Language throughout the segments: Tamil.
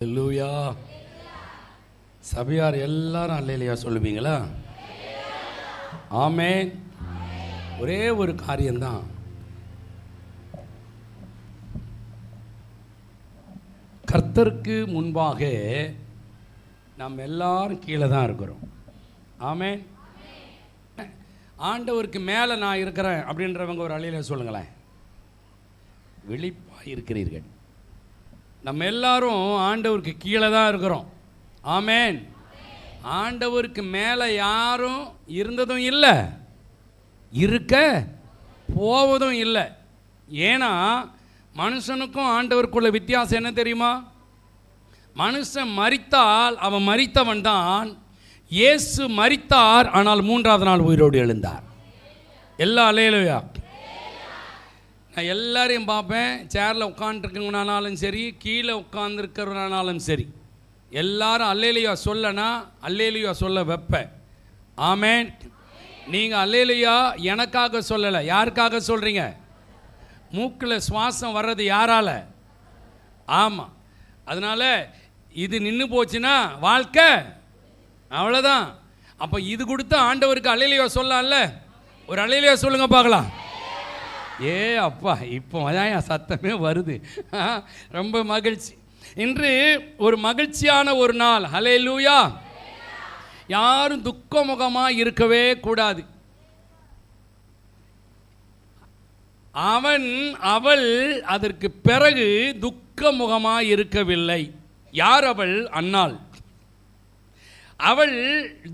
அல்லேலூயா. சபையார் எல்லாரும் அல்லேலூயா சொல்லுவீங்களா? ஆமென். ஒரே ஒரு காரியம்தான், கர்த்தருக்கு முன்பாக நாம் எல்லாரும் கீழே தான் இருக்கிறோம். ஆமென். ஆண்டவருக்கு மேலே நான் இருக்கிறேன் அப்படின்றவங்க ஒரு அல்லேலூயா சொல்லுங்களேன். விழிப்பாக இருக்கிறீர்கள். நம்ம எல்லாரும் ஆண்டவருக்கு கீழே தான் இருக்கிறோம். ஆமென். ஆண்டவருக்கு மேலே யாரும் இருந்ததும் இல்லை, இருக்க போவதும் இல்லை. ஏன்னா மனுஷனுக்கும் ஆண்டவருக்குள்ள வித்தியாசம் என்ன தெரியுமா? மனுஷன் மரித்தால் அவன் மரித்தவன் தான். இயேசு மரித்தார், ஆனால் மூன்றாவது நாள் உயிரோடு எழுந்தார். எல்லா அல்லேலூயா. நான் எல்லாரையும் பார்ப்பேன், சேரில் உட்காந்துருக்கவனாலும் சரி, கீழே உட்காந்துருக்கிறவனாலும் சரி, எல்லாரும் அல்லேலூயா சொல்லனா அல்லேலூயா சொல்ல வைப்பேன். ஆமென். நீங்கள் அல்லேலூயா எனக்காக சொல்லலை, யாருக்காக சொல்கிறீங்க? மூக்கில் சுவாசம் வர்றது யாரால? ஆமாம். அதனால் இது நின்று போச்சுன்னா வாழ்க்கை அவ்வளோதான். அப்போ இது கொடுத்து ஆண்டவருக்கு அல்லேலூயா சொல்லலாம்ல. ஒரு அல்லேலூயா சொல்லுங்க பார்க்கலாம். ஏ அப்பா, இப்போ அதான் என் சத்தமே வருது. ரொம்ப மகிழ்ச்சி. இன்று ஒரு மகிழ்ச்சியான ஒரு நாள். ஹல்லேலூயா. யாரும் துக்கமுகமாக இருக்கவே கூடாது. அவள் அதற்கு பிறகு துக்கமுகமாக இருக்கவில்லை. யார் அவள்? அன்னாள். அவள்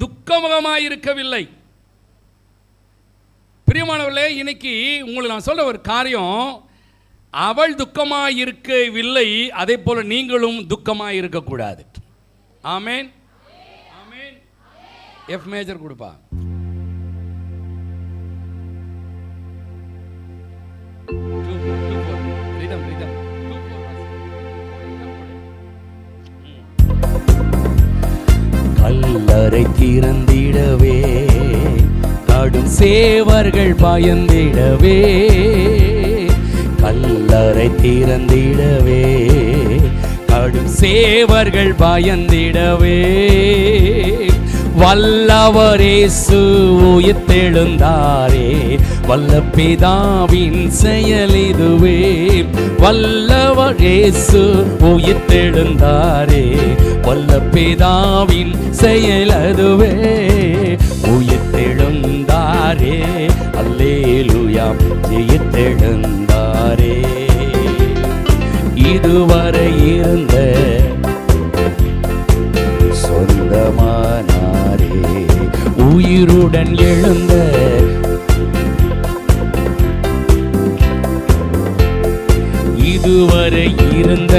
துக்கமுகமாக இருக்கவில்லை. பிரியமானவர்களே, இன்னைக்கு உங்களுக்கு நான் சொல்ல ஒரு காரியம், அவள் துக்கமாக இருக்கவில்லை, அதே போல நீங்களும் துக்கமாக இருக்கக்கூடாது. ஆமென். ஆமென். எஃப் மேஜர் கொடுப்பா. கல்லறை திறந்திடவே, கடும் சேவர்கள் பயந்திடவே, கல்லறை திறந்திடவே, கடும் சேவர்கள் பயந்திடவே, வல்லவர் இயேசு உயிர்த்தெழுந்தாரே, வல்ல பிதாவின் செயல் இதுவே. வல்லவர் இயேசு உயிர்த்தெழுந்தாரே, வல்ல பிதாவின் செயல் அதுவே. உயிர்த்தெழுந்தாரே, அல்லேலூயா, உயிர்த்தெழுந்தாரே. இதுவரை இருந்த சொந்தமானாரே, உயிருடன் எழுந்த இதுவரை இருந்த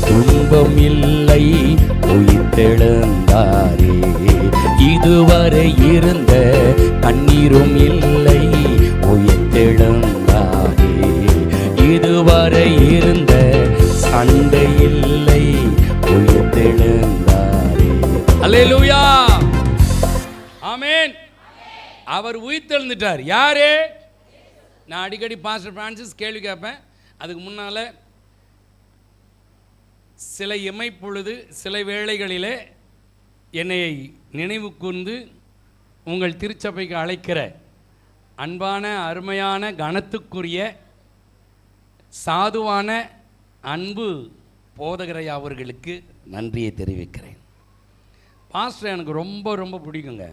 துன்பம் இல்லை, உயிர்த்தெழுந்தாரே. இதுவரை இருந்த கண்ணீரும் இல்லை, உயிர்த்தெழுந்தாரே. இதுவரை இருந்த சண்டை இல்லை, உயிர்த்தெழுந்தாரே. அல்லேலூயா. ஆமென். அவர் உயிர்த்தெழுந்துட்டார். யாரு? நான் அடிக்கடி பாஸ்டர் பிரான்சிஸ் கேள்வி கேட்பேன். அதுக்கு முன்னால் சில இமைப்பொழுது சில வேளைகளிலே என்னை நினைவு கூர்ந்து உங்கள் திருச்சபைக்கு அழைக்கிற அன்பான அருமையான கனத்துக்குரிய சாதுவான அன்பு போதகரை அவர்களுக்கு நன்றியை தெரிவிக்கிறேன். பாஸ்டர் எனக்கு ரொம்ப ரொம்ப பிடிக்குங்க.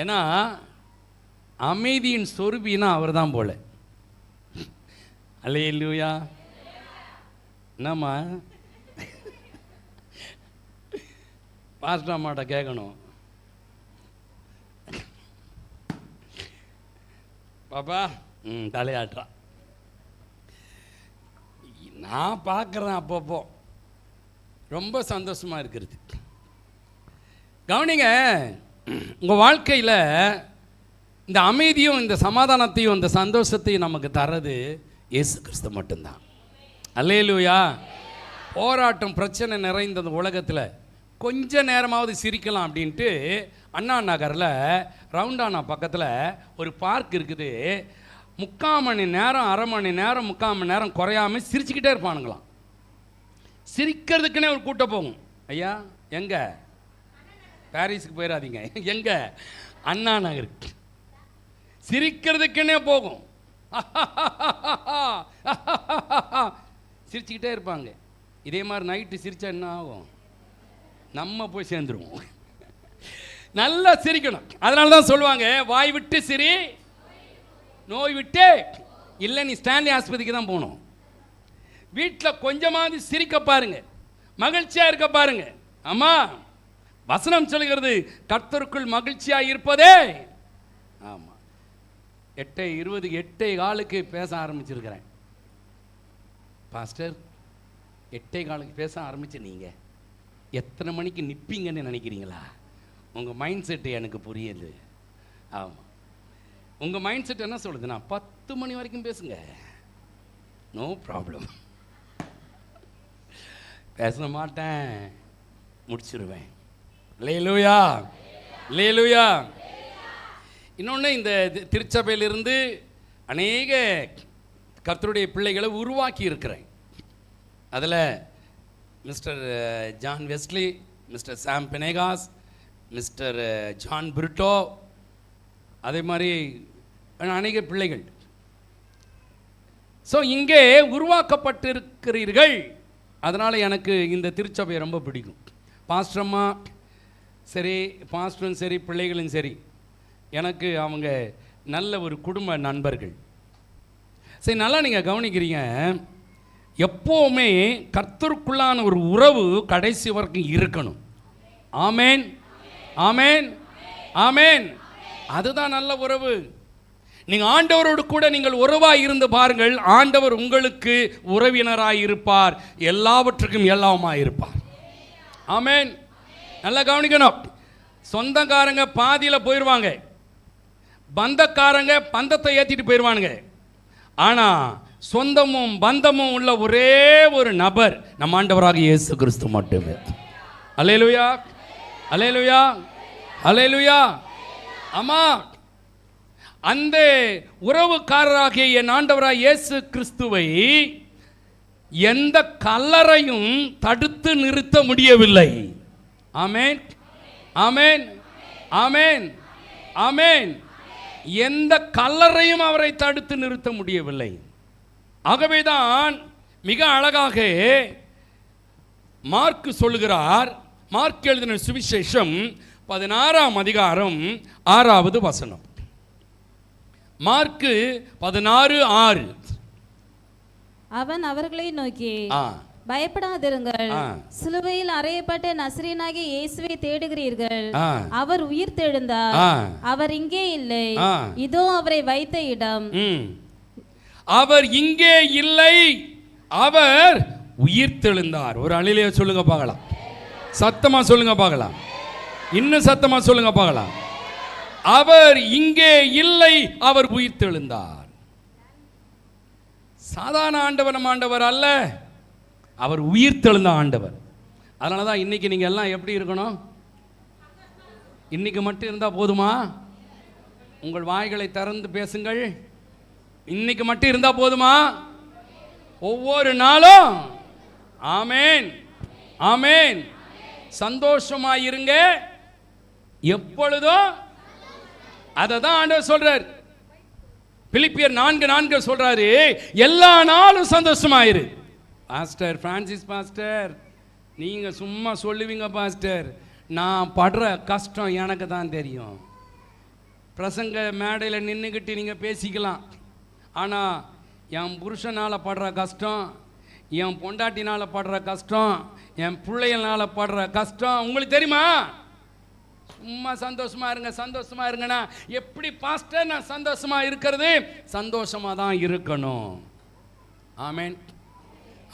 ஏன்னா அமைதியின் சொருபின்னா அவர் தான் போல. அல்லேலூயா. என்னம்மா பாஸ்டர் அம்மாட்ட கேட்கணும், பாப்பா தலையாட்டுறா. நான் பார்க்குறேன் அப்பப்போ, ரொம்ப சந்தோஷமாக இருக்கிறது. கவனிங்க, உங்கள் வாழ்க்கையில் இந்த அமைதியும் இந்த சமாதானத்தையும் இந்த சந்தோஷத்தையும் நமக்கு தர்றது இயேசு கிறிஸ்து மட்டும்தான். அல்லேலூயா. போராட்டம் பிரச்சனை நிறைந்த இந்த உலகத்தில் கொஞ்ச நேரமாவது சிரிக்கலாம் அப்படின்ட்டு அண்ணா நகரில் ரவுண்டானா பக்கத்தில் ஒரு பார்க் இருக்குது. 3/4 மணி நேரம், அரை மணி நேரம், 3/4 மணி நேரம் குறையாமல் சிரிச்சுக்கிட்டே இருப்பானுங்களாம். சிரிக்கிறதுக்குன்னே ஒரு கூட்டம் போகும். ஐயா எங்க பாரிஸுக்கு போயிடாதீங்க, எங்க அண்ணா நகர். சிரிக்கிறதுக்குன்னே போகும், சிரிச்சுக்கிட்டே இருப்பாங்க. இதே மாதிரி நைட்டு சிரிச்சா என்ன ஆகும்? நம்ம போய் சேர்ந்துருவோம். நல்லா சிரிக்கணும். அதனால தான் சொல்லுவாங்க, வாய் விட்டு சிரி நோய் விட்டு இல்லை. நீ ஸ்டான்லி ஆஸ்பத்திரிக்கு தான் போகணும். வீட்டில் கொஞ்சமாவது சிரிக்க பாருங்க, மகிழ்ச்சியாக இருக்க பாருங்க. ஆமா, வசனம் சொல்கிறது கர்த்தருக்குள் மகிழ்ச்சியாக இருப்பதே. ஆமாம், 8:20 8:15 பேச ஆரம்பிச்சிருக்கிறேன் பாஸ்டர். 8:15 பேச ஆரம்பிச்சு நீங்கள் எத்தனை மணிக்கு நிற்பீங்கன்னு நினைக்கிறீங்களா? உங்கள் மைண்ட் செட்டு எனக்கு புரியுது. ஆமாம், உங்கள் மைண்ட் செட் என்ன சொல்லுது? நான் 10 மணி வரைக்கும் பேசுங்க, நோ ப்ராப்ளம். பேச மாட்டேன், முடிச்சிருவேன். அல்லேலூயா, அல்லேலூயா. இன்னொன்று, இந்த திருச்சபையிலிருந்து அநேக கர்த்தருடைய பிள்ளைகளை உருவாக்கி இருக்கிறேன். அதில் mister John Wesley, mister Sam Benegas, mister John Britto, அதே மாதிரி அநேக பிள்ளைகள். ஸோ இங்கே உருவாக்கப்பட்டிருக்கிறீர்கள். அதனால் எனக்கு இந்த திருச்சபை ரொம்ப பிடிக்கும். பாஸ்டரம்மா சரி, பாஸ்டரும் சரி, பிள்ளைகளும் சரி, எனக்கு அவங்க நல்ல ஒரு குடும்ப நண்பர்கள். சரி, நல்லா நீங்கள் கவனிக்கிறீங்க. எப்போவுமே கர்த்தருக்குள்ளான ஒரு உறவு கடைசி வரைக்கும் இருக்கணும். ஆமேன், ஆமேன், ஆமேன். அதுதான் நல்ல உறவு. நீங்கள் ஆண்டவரோடு கூட நீங்கள் உறவாக இருந்து பாருங்கள், ஆண்டவர் உங்களுக்கு உறவினராக இருப்பார், எல்லாவற்றுக்கும் எல்லாமாக இருப்பார். ஆமேன். நல்லா கவனிக்கணும். சொந்தக்காரங்க பாதியில் போயிடுவாங்க, பந்தக்காரங்க பந்தத்தை ஏற்றிட்டு போயிடுவானுங்க. ஆனால் சொந்தமும் பந்தமும் உள்ள ஒரே ஒரு நபர் நம் ஆண்டவராக இயேசு கிறிஸ்து மட்டுமே. அல்லேலூயா, அல்லேலூயா, அல்லேலூயா. ஆமா, அந்த உறவுக்காரராகிய என் ஆண்டவராக இயேசு கிறிஸ்துவை எந்த கல்லறையும் தடுத்து நிறுத்த முடியவில்லை. ஆமேன், ஆமேன், ஆமேன், ஆமேன். எந்த கல்லறையும் அவரை தடுத்து நிறுத்த முடியவில்லை. ஆகவேதான் மிக அழகாக மார்க் சொல்லுகிறார். மார்க் எழுதின சுவிசேஷம் 16ஆம் அதிகாரம் 6வது வசனம். மார்க் 16:6. அவன் அவர்களை நோக்கி, பயப்படாதிருங்கள், சிலுவையில் அறையப்பட்ட நசரேயனாகிய இயேசுவை தேடுகிறீர்கள். அவர் உயிர்த்தெழுந்தார், அவர் இங்கே இல்லை, இதோ அவரை வைத்த இடம். அவர் இங்கே இல்லை, அவர் உயிர்த்தெழுந்தார். ஒரு அழிலைய சொல்லுங்க பார்க்கலாம், சத்தமா சொல்லுங்க பார்க்கலாம், இன்னும் சத்தமா சொல்லுங்க பார்க்கலாம். அவர் இங்கே இல்லை, அவர் உயிர்த்தெழுந்தார். சாதாரண ஆண்டவர் நம்ம ஆண்டவர் அல்ல, அவர் உயிர்த்தெழுந்த ஆண்டவர். அதனால தான் இன்னைக்கு நீங்கள் எல்லாம் எப்படி இருக்கணும்? இன்னைக்கு மட்டும் இருந்தால் போதுமா? உங்கள் வாய்களை திறந்து பேசுங்கள். இன்னைக்கு மட்டும் இருந்தால் போதுமா? ஒவ்வொரு நாளும் ஆமேன், ஆமேன். சந்தோஷமாயிருங்க எப்பொழுதும். அதை தான் ஆண்டவர் சொல்றார். பிலிப்பியர் 4:4 சொல்றாரு, எல்லா நாளும் சந்தோஷமாயிரு. பாஸ்டர் பிரான்சிஸ் பாஸ்டர், நீங்க சும்மா சொல்லுவீங்க பாஸ்டர், நான் படுற கஷ்டம் எனக்கு தான் தெரியும். பிரசங்க மேடையில் நின்றுக்கிட்டு நீங்கள் பேசிக்கலாம், ஆனால் என் புருஷனால் படுற கஷ்டம், என் பொண்டாட்டினால் படுற கஷ்டம், என் பிள்ளைகளால் படுற கஷ்டம் உங்களுக்கு தெரியுமா? சும்மா சந்தோஷமா இருங்க, சந்தோஷமா இருங்கன்னா எப்படி பாஸ்டர் நான் சந்தோஷமா இருக்கிறது? சந்தோஷமா தான் இருக்கணும். ஆமேன்,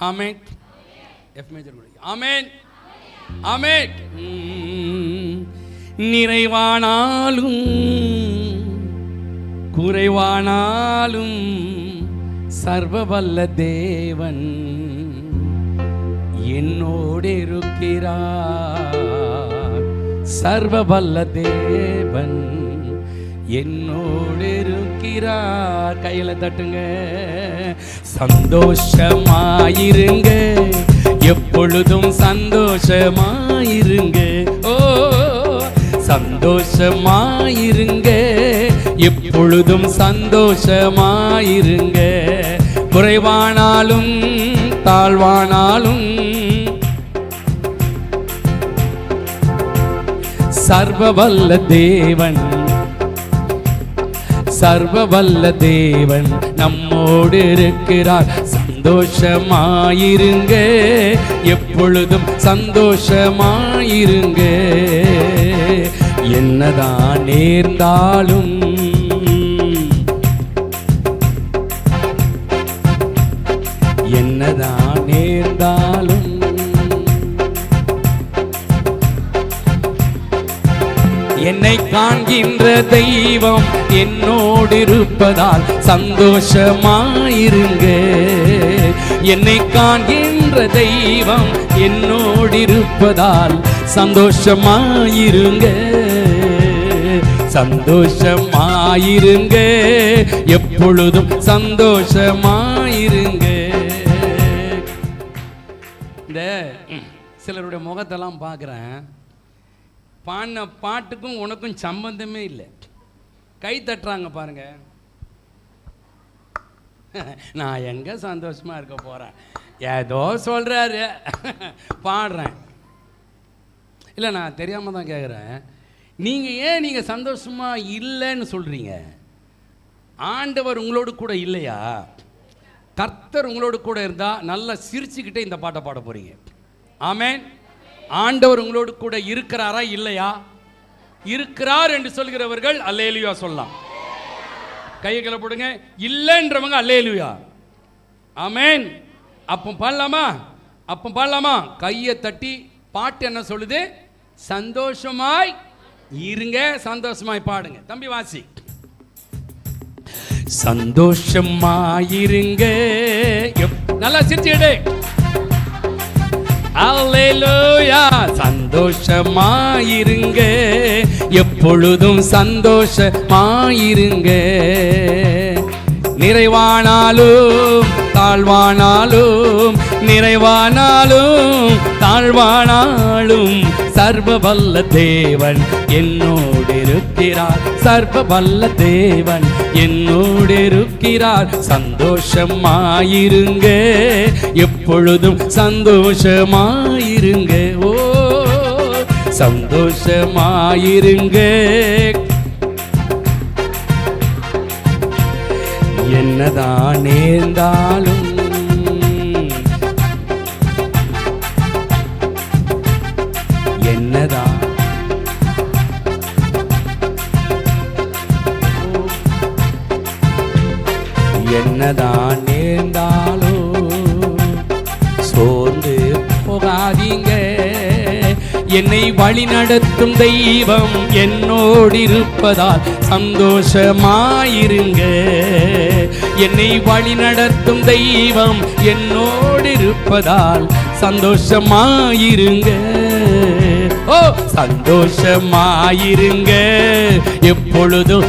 ஆமேன். எஃப் மேஜர் ஆமேன், ஆமேன். நிறைவானாலும் குறைவானாலும் சர்வவல்ல தேவன் என்னோடு இருக்கிறார். சர்வவல்ல தேவன் என்னோடு இருக்கிறார். கையில தட்டுங்க. சந்தோஷமாயிருங்க எப்பொழுதும் சந்தோஷமாயிருங்க. ஓ, சந்தோஷமாயிருங்க, எப்பொழுதும் சந்தோஷமாயிருங்க. குறைவானாலும் தாழ்வானாலும் சர்வவல்ல தேவன், சர்வவல்ல தேவன் நம்மோடு இருக்கிறார். சந்தோஷமாயிருங்க, எப்பொழுதும் சந்தோஷமாயிருங்க. என்னதான் நேர்ந்தாலும் என்னதான் நேர்ந்தாலும் என்னை காண்கின்ற தெய்வம் என்னோடு இருப்பதால் சந்தோஷமாயிருங்க. என்னை காண்கின்ற தெய்வம் என்னோடு இருப்பதால் சந்தோஷமாயிருங்க. சந்தோஷமாயிருங்க, எப்பொழுதும் சந்தோஷமாயிருங்க. இந்த சிலருடைய முகத்தெல்லாம் பார்க்குறேன், பாடின பாட்டுக்கும் உனக்கும் சம்பந்தமே இல்லை. கை தட்டுறாங்க பாருங்க. நான் எங்கே சந்தோஷமாக இருக்க போகிறேன், ஏதோ சொல்கிறாரு பாடுறேன். இல்லை, நான் தெரியாமல் தான் கேட்குறேன். நீங்கள் சந்தோஷமாக இல்லைன்னு சொல்கிறீங்க? ஆண்டவர் உங்களோடு கூட இல்லையா? கர்த்தர் உங்களோடு கூட இருந்தால் நல்லா சிரிச்சுக்கிட்டே இந்த பாட்டை பாட போகிறீங்க. ஆமென். ஆண்டவர் உங்களோடு கூட இருக்கிறாரா இல்லையா? இருக்கிறார் என்று சொல்கிறவர்கள் அல்லேலூயா சொல்லலாம். கையை போடுங்க. இல்லைன்றவங்க அல்லேலூயா. ஆமென். அப்போ பாடலாமா? அப்போ பாடலாமா? கையை தட்டி பாட்டு என்ன சொல்லுது? சந்தோஷமாய் இருங்க, சந்தோஷமாய் பாடுங்க. தம்பி வாசி. சந்தோஷமாயிருங்க, நல்லா சிரிச்சுடு. அல்லேலூயா. சந்தோஷமாயிருங்க, எப்பொழுதும் சந்தோஷமாயிருங்க. நிறைவானாலும் தாழ்வானாலும், நிறைவானாலும் தாழ்வானாலும் சர்வ வல்ல தேவன் என்னோடு இருக்கிறார். சர்வ வல்ல தேவன் என்னோடு இருக்கிறார். சந்தோஷமாயிருங்க, எப்பொழுதும் சந்தோஷமாயிருங்க. ஓ, சந்தோஷமாயிருங்க, என்னதான் நேர்ந்தாலும். என்னதான் என்னதான் நேர்ந்தாலும் சோர்ந்து போகாதீங்க. என்னை வழி நடத்தும் தெய்வம் என்னோடு இருப்பதால் சந்தோஷமாயிருங்க. என்னை வழி நடத்தும் தெய்வம் என்னோடு இருப்பதால் சந்தோஷமாயிருங்க. ஓ, சந்தோஷமாயிருங்க, எப்பொழுதும்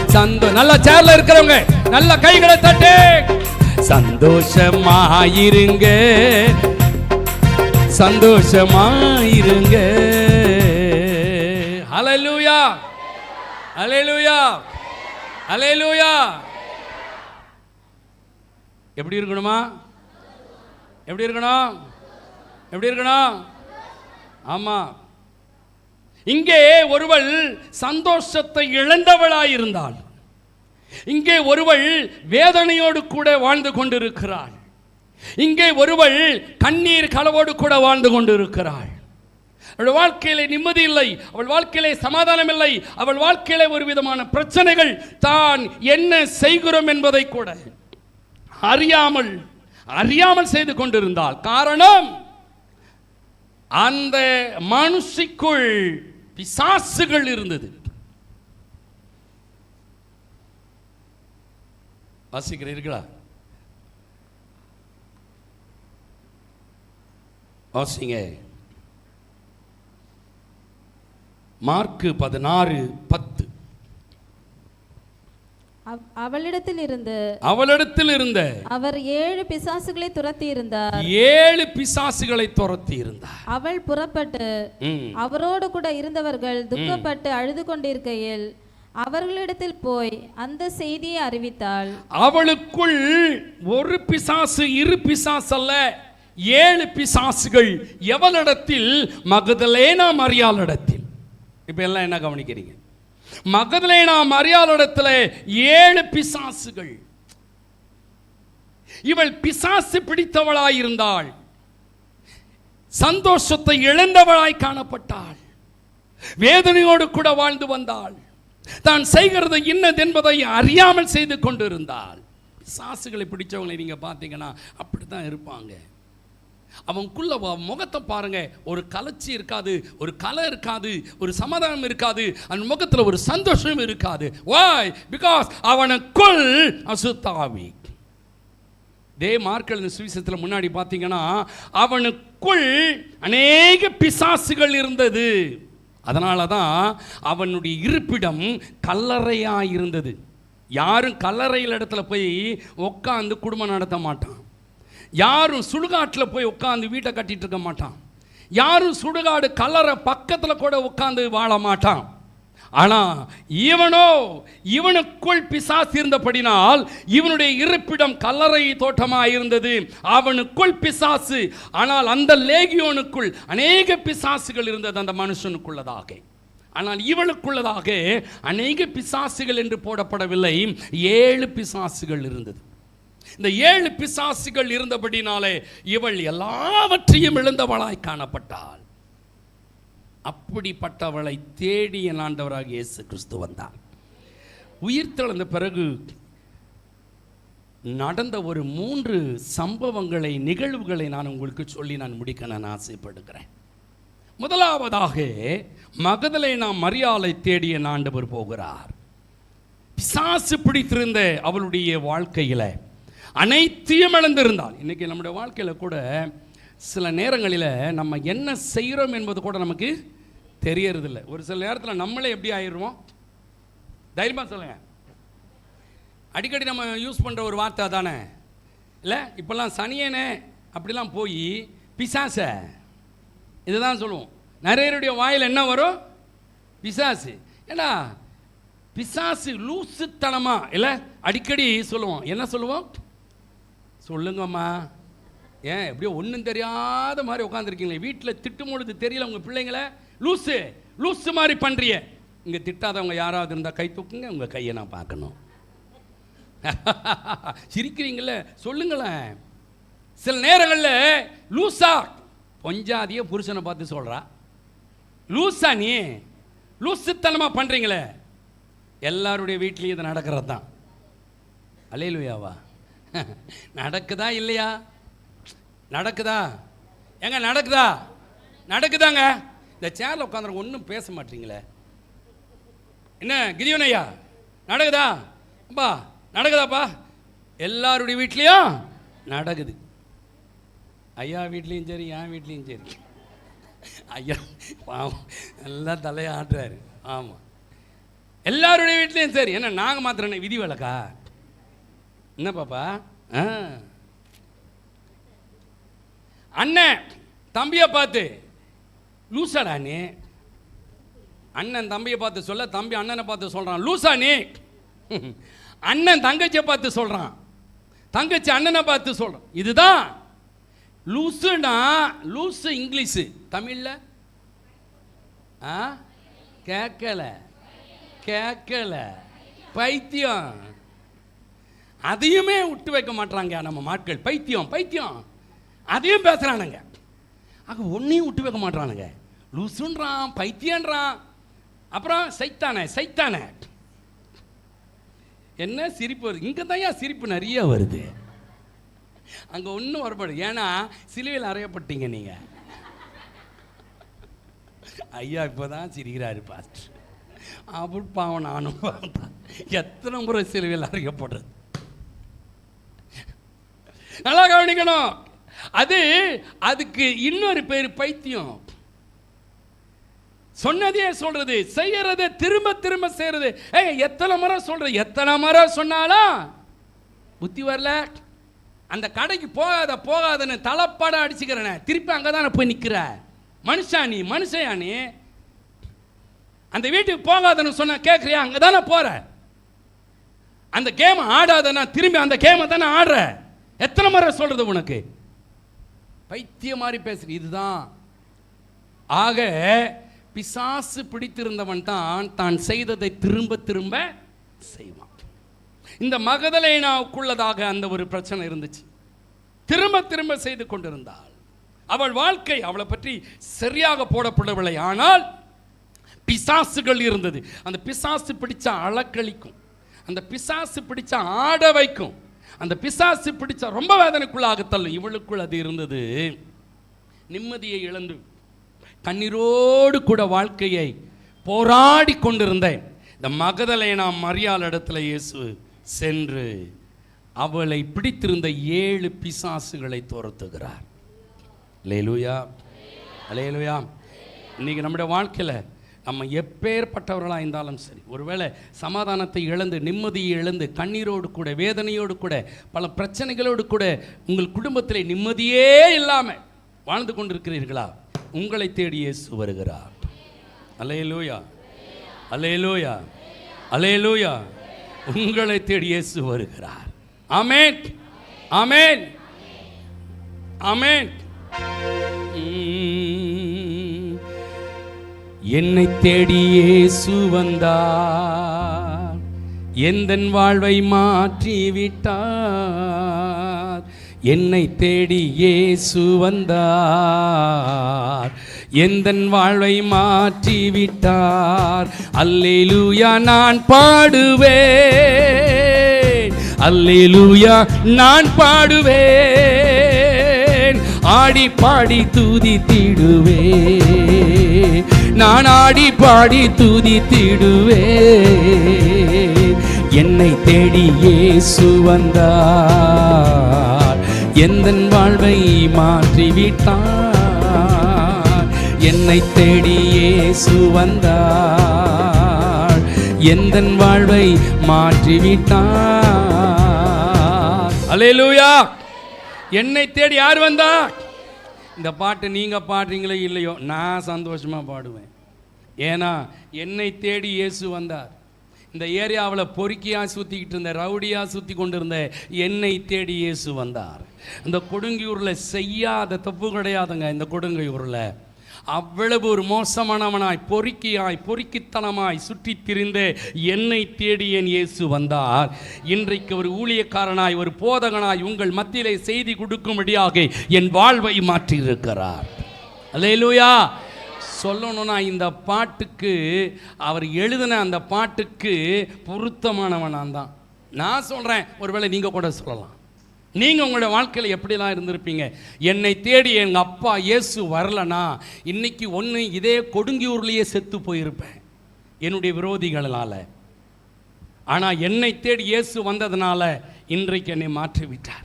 நல்லா சேர்ல இருக்கிறவங்க நல்ல கைகளை தட்டு. சந்தோஷமாயிருங்க, சந்தோஷமாயிருங்க. ஹல்லேலூயா, ஹல்லேலூயா, ஹல்லேலூயா. எப்படி இருக்கணுமா? எப்படி இருக்கணும்? எப்படி இருக்கணும்? ஆமா. இங்கே ஒருவள் சந்தோஷத்தை இழந்தவளாயிருந்தாள். இங்கே ஒருவள் வேதனையோடு கூட வாழ்ந்து கொண்டிருக்கிறாள். இங்கே ஒருவள் கண்ணீர் கலவோடு கூட வாழ்ந்து கொண்டிருக்கிறாள். அவள் வாழ்க்கையிலே நிம்மதி இல்லை, அவள் வாழ்க்கையிலே சமாதானம் இல்லை, அவள் வாழ்க்கையிலே ஒரு விதமான பிரச்சனைகள். தான் என்ன செய்கிறோம் என்பதை கூட அறியாமல் செய்து கொண்டிருந்தாள். காரணம், அந்த மனுஷிக்குள் பிசாசுகள் இருந்தது. வாசிக்கிறீர்களா? வாசிங்க. மார்க்கு 16:10. அவளிடத்தில் இருந்த அவர் 7 பிசாசுகளை துரத்தி இருந்தார். 7 பிசாசுகளை துரத்தி இருந்தார். அவள் புறப்பட்டு அவரோடு கூட இருந்தவர்கள் துக்கப்பட்டு அழுது கொண்டிருக்கையில் அவர்களிடத்தில் போய் அந்த செய்தியை அறிவித்தாள். அவளுக்குள் ஒரு பிசாசு 2 பிசாசு அல்ல, 7 பிசாசுகள். எவளிடத்தில்? மகதலேனா மரியாளிடத்தில். இப்ப எல்லாம் என்ன கவனிக்கிறீங்க? மகதலேனா மரியாளிடத்தில் 7 பிசாசுகள். இவள் பிசாசு பிடித்தவளாயிருந்தாள், சந்தோஷத்தை இழந்தவளாய் காணப்பட்டாள், வேதனையோடு கூட வாழ்ந்து வந்தாள், தான் செய்கிறது இன்னதென்பதை அறியாமல் செய்து கொண்டிருந்தாள். பிசாசுகளை பிடிச்சவங்களை நீங்க பார்த்தீங்கன்னா அப்படித்தான் இருப்பாங்க. அவனுக்குள்ள முகத்தை பாருங்க, ஒரு கலர்ச்சி இருக்காது, ஒரு கலை இருக்காது, ஒரு சமாதானம் இருக்காது, அந்த முகத்தில் ஒரு சந்தோஷம் இருக்காது. Why? Because அவனுக்குள் அசுத்தாவி. மார்க்கெல் சுவிசேஷத்தில் முன்னாடி பார்த்தீங்கன்னா அவனுக்குள் அநேக பிசாசுகள் இருந்தது. அதனால தான் அவனுடைய இருப்பிடம் கல்லறையாக இருந்தது. யாரும் கல்லறையில் இடத்துல போய் உட்காந்து குடும்பம் நடத்த மாட்டான். யாரும் சுடுகாட்டில் போய் உட்காந்து வீட்டை கட்டிட்டு இருக்க மாட்டான். யாரும் சுடுகாடு கல்லறை பக்கத்தில் கூட உட்காந்து வாழ மாட்டான். ஆனால் இவனுக்குள் பிசாசு இருந்தபடினால் இவனுடைய இருப்பிடம் கல்லறை தோட்டமாக இருந்தது. அவனுக்குள் பிசாசு. ஆனால் அந்த லேகியோனுக்குள் அநேக பிசாசுகள் இருந்தது, அந்த மனுஷனுக்குள்ளதாக. ஆனால் இவளுக்குள்ளதாக அநேக பிசாசுகள் என்று போடப்படவில்லை, 7 பிசாசுகள் இருந்தது. இந்த 7 பிசாசுகள் இருந்தபடினாலே இவள் எல்லாவற்றையும் இழந்தவளாய் காணப்பட்டாள். அப்படிப்பட்டவளை தேடிய ஆண்டவராக இயேசு கிறிஸ்து வந்தார். உயிர்த்தெழுந்த பிறகு நடந்த ஒரு 3 சம்பவங்களை, நிகழ்வுகளை நான் உங்களுக்கு சொல்லி நான் முடிக்க நான் ஆசைப்படுகிறேன். முதலாவதாக மகதலேனா மரியாளை தேடிய ஆண்டவர் போகிறார். பிசாசு பிடித்திருந்த அவளுடைய வாழ்க்கையில் அனைத்தையும் இழந்திருந்தாள். இன்னைக்கு நம்முடைய வாழ்க்கையில் கூட சில நேரங்களில் நம்ம என்ன செய்கிறோம் என்பது கூட நமக்கு தெரியறதில்லை. ஒரு சில நேரத்தில் நம்மளே எப்படி ஆயிடுவோம்? தைரியமாக சொல்லுங்க. அடிக்கடி நம்ம யூஸ் பண்ணுற ஒரு வார்த்தை தானே இல்லை? இப்போல்லாம் சனியனே அப்படிலாம் போய் பிசாச இதுதான் சொல்லுவோம். நிறையருடைய வாயில் என்ன வரும்? பிசாசு. ஏன்னா பிசாசு லூசுத்தனமா இல்லை அடிக்கடி சொல்லுவோம். என்ன சொல்லுவோம்? சொல்லுங்கம்மா. ஏன் எப்படியோ ஒன்றும் தெரியாத மாதிரி உட்காந்துருக்கீங்களே, வீட்டில் திட்டும் பொழுது தெரியல உங்கள் பிள்ளைங்களை லூசு லூசு மாதிரி பண்ணுறிய. இங்கே திட்டாதவங்க யாராவது இருந்தால் கை தூக்குங்க, உங்கள் கையை நான் பார்க்கணும். சிரிக்கிறீங்கள? சொல்லுங்களேன். சில நேரங்களில் லூசா பொஞ்சாதிய புருஷனை பார்த்து சொல்கிறா, லூசா நீ லூசுத்தனமாக பண்ணுறீங்களே. எல்லாருடைய வீட்லேயும் இது நடக்கிறது தான். அல்லேலூயாவா? நடக்குதா இல்லையா? நடக்குதா? எங்க நடக்குதா? நடக்குதாங்க. இந்த சேர்ல உட்காந்து ஒன்றும் பேச மாட்டீங்களே. என்ன கிரியோனையா நடக்குதா? அப்பா நடக்குதாப்பா? எல்லாருடைய வீட்லேயும் நடக்குது. ஐயா வீட்லேயும் சரி, என் வீட்லேயும் சரி. ஐயா பாவம் எல்லாம் தலையாட்டுறாரு. ஆமாம், எல்லாருடைய வீட்லேயும் சரி. என்ன நாங்கள் மாத்திரம் விதி விலக்கா? என்ன பாப்பா? அண்ணன் தம்பியை பார்த்து லூசாடா நீ. அண்ணன் தம்பியை பார்த்து சொல்ல, தம்பி அண்ணனை பார்த்து சொல்கிறான் லூசா நீ. அண்ணன் தங்கச்சியை பார்த்து சொல்கிறான், தங்கச்சி அண்ணனை பார்த்து சொல்கிறான். இதுதான் லூசுனா. லூசு இங்கிலீஷு, தமிழில் கேட்கல கேட்கல பைத்தியம். அதையுமே விட்டு வைக்க மாட்டாங்க நம்ம மக்கள். பைத்தியம் பைத்தியம் அதையும் பேசுகிறானுங்க. ஆக ஒன்றையும் விட்டு வைக்க மாட்டானுங்க. லூசுன்றான், பைத்தியன்றான், அப்புறம் சைத்தானே சைத்தானே. என்ன சிரிப்பு வருது? இங்கே தான் ஏன் சிரிப்பு நிறைய வருது? அங்கே ஒன்றும் வரப்படும். ஏன்னா சிலுவையில் அறையப்பட்டீங்க நீங்கள். ஐயா இப்போ தான் சிரிக்கிறாரு பாஸ்டர். அப்படி பாவம் நானும் எத்தனை முறை சிலுவையில் அறையப்படுறது. நல்லா கவனிக்கணும். அதுக்கு இன்னொரு பேர் பைத்தியம். சொன்னதே சொல்றது, செய்யறதை திரும்ப திரும்ப செய்யறது. எத்தனை முறை சொல்றது, எத்தனை முறை சொன்னாலும் புத்தி வரல. அந்த கடைக்கு போகாதன்னு தலைப்பாட அடிச்சுக்கிறேன், திருப்பி அங்கதானே போய் நிக்கிற. மனுஷன் நீ அந்த வீட்டுக்கு போகாதன்னு சொன்ன கேட்குறியா? அங்கதானே போற. அந்த கேம் ஆடாதன்னா திரும்பி அந்த கேமை தானே ஆடுற. எத்தனை முறை சொல்றது உனக்கு? பைத்திய மாதிரி பேசுற. இதுதான். ஆக பிசாசு பிடித்திருந்தவன் தான் செய்ததை திரும்ப திரும்ப செய்வான். இந்த மகதலேனாவுக்குள்ளதாக அந்த ஒரு பிரச்சனை இருந்துச்சு. திரும்ப திரும்ப செய்து கொண்டிருந்தாள். அவள் வாழ்க்கை அவளை பற்றி சரியாக போடப்படவில்லை. ஆனால் பிசாசுகள் இருந்தது. அந்த பிசாசு பிடிச்ச அளக்களிக்கும், அந்த பிசாசு பிடிச்ச ஆட வைக்கும், அந்த பிசாசு பிடிச்ச ரொம்ப வேதனைக்குள்ளாக தள்ளும். இவளுக்குள் அது இருந்தது. நிம்மதியை இழந்து கண்ணீரோடு கூட வாழ்க்கையை போராடி கொண்டிருந்த இந்த மகதலேனா மரியாள் இடத்துல இயேசு சென்று அவளை பிடித்திருந்த 7 பிசாசுகளை துரத்துகிறார். அல்லேலூயா, அல்லேலூயா. இன்னைக்கு நம்முடைய வாழ்க்கையில் நம்ம எப்பேற்பட்டவர்களாக இருந்தாலும் சரி, ஒருவேளை சமாதானத்தை இழந்து, நிம்மதியை இழந்து, கண்ணீரோடு கூட, வேதனையோடு கூட, பல பிரச்சனைகளோடு கூட உங்கள் குடும்பத்தில் நிம்மதியே இல்லாமல் வாழ்ந்து கொண்டிருக்கிறீர்களா? உங்களை தேடி இயேசு வருகிறார். அல்லேலூயா, அல்லேலூயா, அல்லேலூயா. உங்களை தேடி இயேசு வருகிறார். ஆமென், ஆமென், ஆமென். என்னை தேடி இயேசு வந்தார், எந்தன் வாழ்வை மாற்றி விட்டார். என்னை தேடி இயேசு வந்தார், எந்தன் வாழ்வை மாற்றி விட்டார். அல்லேலூயா நான் பாடுவேன், அல்லேலூயா நான் பாடுவேன். ஆடி பாடி துதித்திடுவேன், நான் ஆடி பாடி துதித்திடுவேன். என்னை தேடி இயேசு வந்தார், எந்தன் வாழ்வை மாற்றிவிட்டார். என்னை தேடி இயேசு வந்தார், எந்தன் வாழ்வை மாற்றிவிட்டார். அல்லேலூயா. என்னை தேடி யார் வந்தா? இந்த பாட்டு நீங்க பாடுறீங்களோ இல்லையோ, நான் சந்தோஷமா பாடுவேன். ஏன்னா என்னை தேடி இயேசு வந்தார். இந்த ஏரியாவில் பொறுக்கியாக சுற்றிக்கிட்டு இருந்த, ரவுடியாக சுற்றி கொண்டு இருந்த என்னை தேடி இயேசு வந்தார். இந்த கொடுங்கியூரில் செய்யாத தப்பு கிடையாதுங்க. இந்த கொடுங்கையூரில் அவ்வளவு ஒரு மோசமானவனாய், பொறுக்கித்தனமாய் சுற்றி திரிந்த என்னை தேடி என் இயேசு வந்தார். இன்றைக்கு ஒரு ஊழியக்காரனாய், ஒரு போதகனாய் உங்கள் மத்தியிலே செய்தி கொடுக்கும்படியாக என் வாழ்வை மாற்றியிருக்கிறார். அல்லேலூயா. சொல்லணும்னா இந்த பாட்டுக்கு, அவர் எழுதின அந்த பாட்டுக்கு பொருத்தமானவனான் தான் நான் சொல்கிறேன். ஒருவேளை நீங்கள் கூட சொல்லலாம். நீங்கள் உங்களோட வாழ்க்கையில் எப்படிலாம் இருந்திருப்பீங்க? என்னை தேடி எங்கள் அப்பா இயேசு வரலனா இன்னைக்கு இதே கொடுங்கியூர்லேயே செத்து போயிருப்பேன் என்னுடைய விரோதிகளால். ஆனால் என்னை தேடி இயேசு வந்ததுனால இன்றைக்கு என்னை மாற்றிவிட்டார்.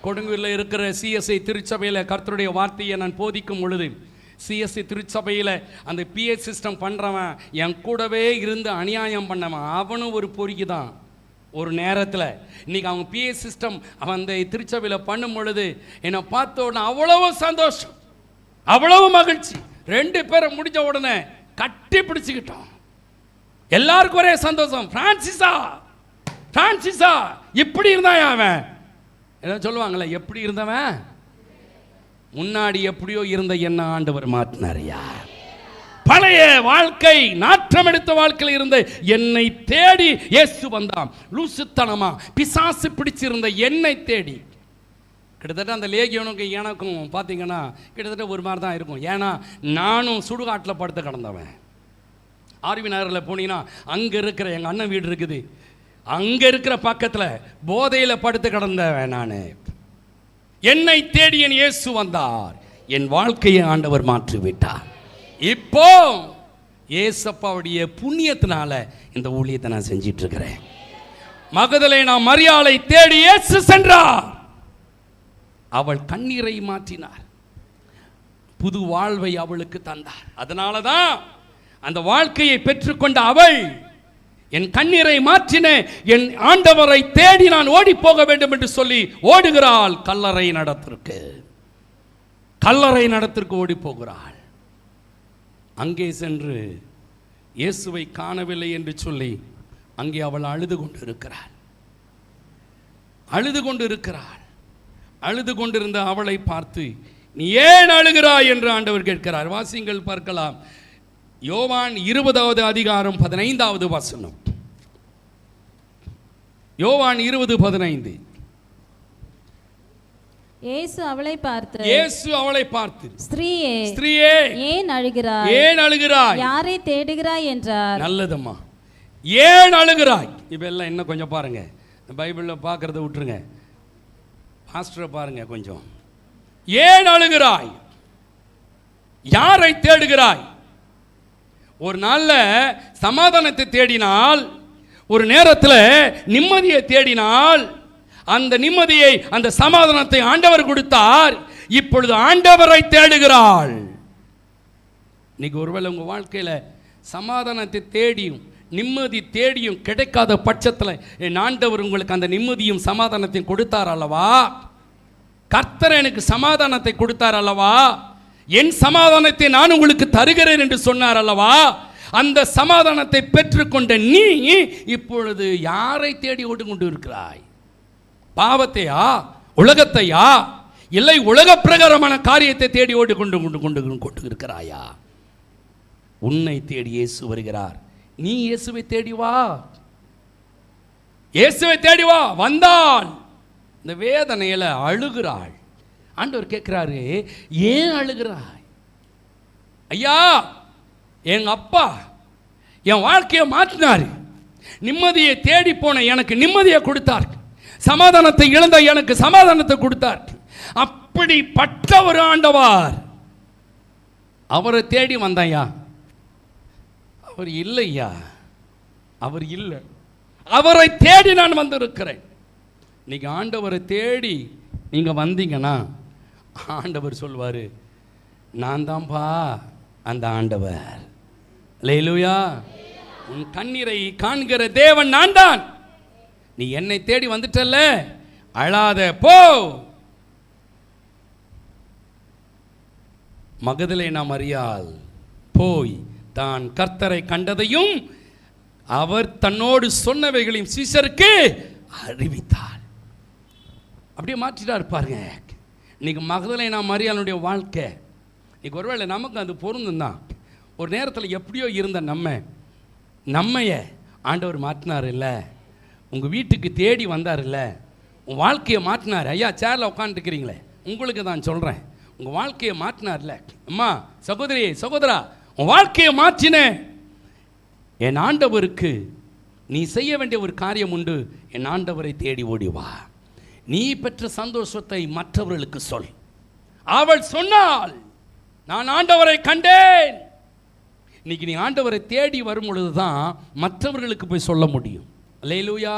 கொடுங்கியூரில் இருக்கிற சிஎஸ்ஐ திருச்சபையில் கர்த்தருடைய வார்த்தையை நான் போதிக்கும் பொழுது, சிஎஸ்சி திருச்சபையில் அந்த பிஏ சிஸ்டம் பண்ணுறவன், என் கூடவே இருந்து அநியாயம் பண்ணவன், அவனும் ஒரு பொறுக்கி தான். ஒரு நேரத்தில் இன்றைக்கி அவங்க பிஏ சிஸ்டம் அவன் அந்த திருச்சபையில் பண்ணும் பொழுது என்னை பார்த்த உடனே அவ்வளவு சந்தோஷம், அவ்வளவு மகிழ்ச்சி. 2 பேரை முடிஞ்ச உடனே கட்டி பிடிச்சிக்கிட்டோம். எல்லாருக்கும் ஒரே சந்தோஷம். பிரான்சிஸா இப்படி இருந்தான் அவன். என்ன சொல்லுவாங்களே, எப்படி இருந்தவன்? முன்னாடி எப்படியோ இருந்த என்ன ஆண்டவர் மாற்றினாரியா. பழைய வாழ்க்கை, நாற்றம் எடுத்த வாழ்க்கையில் இருந்த என்னை தேடி இயேசு வந்தான். லூசுத்தனமா பிசாசு பிடிச்சிருந்த என்னை தேடி. கிட்டத்தட்ட அந்த லேகியனுக்கு எனக்கும் பார்த்தீங்கன்னா கிட்டத்தட்ட ஒரு மாதிரி தான் இருக்கும். ஏன்னா நானும் சுடுகாட்டில் படுத்து கிடந்தவன். ஆர்வி நகரில் போனீங்கன்னா அங்கே இருக்கிற எங்கள் அண்ணன் வீடு இருக்குது, அங்கே இருக்கிற பக்கத்தில் போதையில் படுத்து கிடந்தவன் நான். என்னை தேடி என் இயேசு வந்தார், என் வாழ்க்கையை ஆண்டவர் மாற்றிவிட்டார். இப்போ ஏசப்பாவுடைய புண்ணியத்தினால இந்த ஊழியத்தை நான் செஞ்சிட்டு இருக்கிறேன். மகதலேனா மரியாளை தேடி இயேசு சென்றார். அவள் கண்ணீரை மாற்றினார். புது வாழ்வை அவளுக்கு தந்தார். அதனால தான் அந்த வாழ்க்கையை பெற்றுக்கொண்ட அவள், என் கண்ணீரை மாற்றின என் ஆண்டவரை தேடி நான் ஓடி போக வேண்டும் என்று சொல்லி ஓடுகிறாள். கல்லறை நடத்திற்கு ஓடி போகிறாள். அங்கே சென்று இயேசுவை காணவில்லை என்று சொல்லி அங்கே அவள் அழுது கொண்டிருந்த அவளை பார்த்து, நீ ஏன் அழுகிறாய் என்று ஆண்டவர் கேட்கிறார். வாசிங்கள் பார்க்கலாம். யோவான் 20வது அதிகாரம் 15வது வசனம். யோவான் 20:15. இயேசு அவளை பார்த்து ஸ்திரீயே ஏன் அழுகிறாய், யாரை தேடுகிறாய் என்றார். நல்லதம்மா, ஏன் அழுகிறாய்? இப்பெல்லாம் இன்னும் கொஞ்சம் பாருங்க, பைபிளில் பார்க்கறத விட்டுருங்க, பாஸ்டரை பாருங்க கொஞ்சம். ஏன் அழுகிறாய், யாரை தேடுகிறாய்? ஒரு நாள்ல சமாதானத்தை தேடினால், ஒரு நேரத்தில் நிம்மதியை தேடினால், அந்த நிம்மதியை அந்த சமாதானத்தை ஆண்டவர் கொடுத்தார். இப்பொழுது ஆண்டவரை தேடுகிறாள். இன்னைக்கு ஒருவேளை உங்க வாழ்க்கையில சமாதானத்தை தேடியும் நிம்மதி தேடியும் கிடைக்காத பட்சத்தில் என் ஆண்டவர் உங்களுக்கு அந்த நிம்மதியும் சமாதானத்தையும் கொடுத்தார் அல்லவா? கர்த்தர் எனக்கு சமாதானத்தை கொடுத்தார் அல்லவா? என் சமாதானத்தை நான் உங்களுக்கு தருகிறேன் என்று சொன்னார் அல்லவா? அந்த சமாதானத்தை பெற்றுக்கொண்ட நீ இப்பொழுது யாரை தேடி ஓடிக்கொண்டு இருக்கிறாய்? பாவத்தையா, உலகத்தையா, இல்லை உலக பிரகாரமான காரியத்தை தேடி ஓடிக்கொண்டு இருக்கிறாயா? உன்னை தேடி இயேசு வருகிறார். நீ இயேசுவை தேடி வா, இயேசுவை தேடி வா. வந்தால் இந்த வேதனையில அழுகிறாள். ஆண்டவர் கேட்கிறாரு, ஏன் அழுகிறாய்? ஐயா, எங்க அப்பா என் வாழ்க்கையை மாற்றினார். நிம்மதியை தேடி போன எனக்கு நிம்மதியை கொடுத்தார். சமாதானத்தை இழந்த எனக்கு சமாதானத்தை கொடுத்தார். அப்படிப்பட்ட ஒரு ஆண்டவர், அவரை தேடி வந்தையா? அவர் இல்லையா? அவர் இல்லை. அவரை தேடி நான் வந்திருக்கிறேன். இன்னைக்கு ஆண்டவரை தேடி நீங்க வந்தீங்கன்னா ஆண்டவர் சொல்வாரு, நான் தான்ப்பா அந்த ஆண்டவர். அல்லேலூயா. உன் கண்ணீரை காண்கிற தேவன் நான் தான். நீ என்னை தேடி வந்துட்டல்ல, அழாத, போ. மகதலேனா மரியாள் போய் தான் கர்த்தரை கண்டதையும் அவர் தன்னோடு சொன்னவைகளையும் சீசருக்கு அறிவித்தார். அப்படியே மாற்றிட்டார் பாருங்க. இன்னைக்கு மகதலேனா மரியாளுடைய வாழ்க்கை இன்னைக்கு ஒருவேளை நமக்கு அது பொருந்தும் தான். ஒரு நேரத்தில் எப்படியோ இருந்த நம்மைய ஆண்டவர் மாற்றினார் இல்லை, உங்கள் வீட்டுக்கு தேடி வந்தார் இல்லை, உன் வாழ்க்கையை மாற்றினார். ஐயா சேரில் உட்காந்துருக்கிறீங்களே, உங்களுக்கு தான் சொல்கிறேன், உங்கள் வாழ்க்கையை மாற்றினார்ல. அம்மா, சகோதரி, சகோதரா, உன் வாழ்க்கையை மாற்றினேன். என் ஆண்டவருக்கு நீ செய்ய வேண்டிய ஒரு காரியம் உண்டு. என் ஆண்டவரை தேடி ஓடி வா. நீ பெற்ற சந்தோஷத்தை மற்றவர்களுக்கு சொல். அவள் சொன்னாள், நான் ஆண்டவரை கண்டேன். இன்னைக்கு நீ ஆண்டவரை தேடி வரும் பொழுது தான் மற்றவர்களுக்கு போய் சொல்ல முடியும். அல்லேலூயா,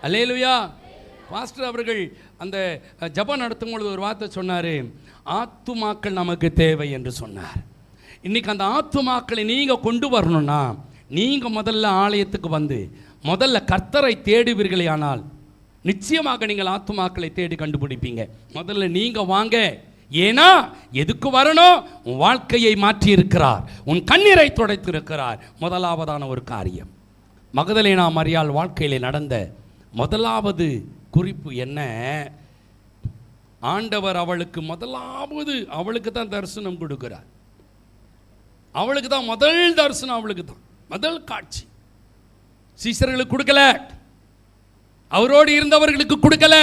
அல்லேலூயா. பாஸ்டர் அவர்கள் அந்த ஜெபம் நடத்தும் பொழுது ஒரு வார்த்தை சொன்னார், ஆத்துமாக்கள் நமக்கு தேவை என்று சொன்னார். இன்னைக்கு அந்த ஆத்துமாக்களை நீங்கள் கொண்டு வரணும்னா நீங்கள் முதல்ல ஆலயத்துக்கு வந்து முதல்ல கர்த்தரை தேடுவீர்களே, ஆனால் நிச்சயமாக நீங்கள் ஆத்துமாக்களை தேடி கண்டுபிடிப்பீங்க. முதல்ல நீங்கள் வாங்க. ஏன்னா எதுக்கு வரணும்? உன் வாழ்க்கையை மாற்றி இருக்கிறார், உன் கண்ணீரை துடைத்திருக்கிறார். முதலாவதான ஒரு காரியம் மகதலேனா மரியாள் வாழ்க்கையிலே நடந்த முதலாவது குறிப்பு என்ன? ஆண்டவர் அவளுக்கு முதலாவது அவளுக்கு தான் தரிசனம் கொடுக்கிறார். அவளுக்கு தான் முதல் தரிசனம், அவளுக்கு தான் முதல் காட்சி. சீசர்களுக்கு கொடுக்கல, அவரோடு இருந்தவர்களுக்கு கொடுக்கல,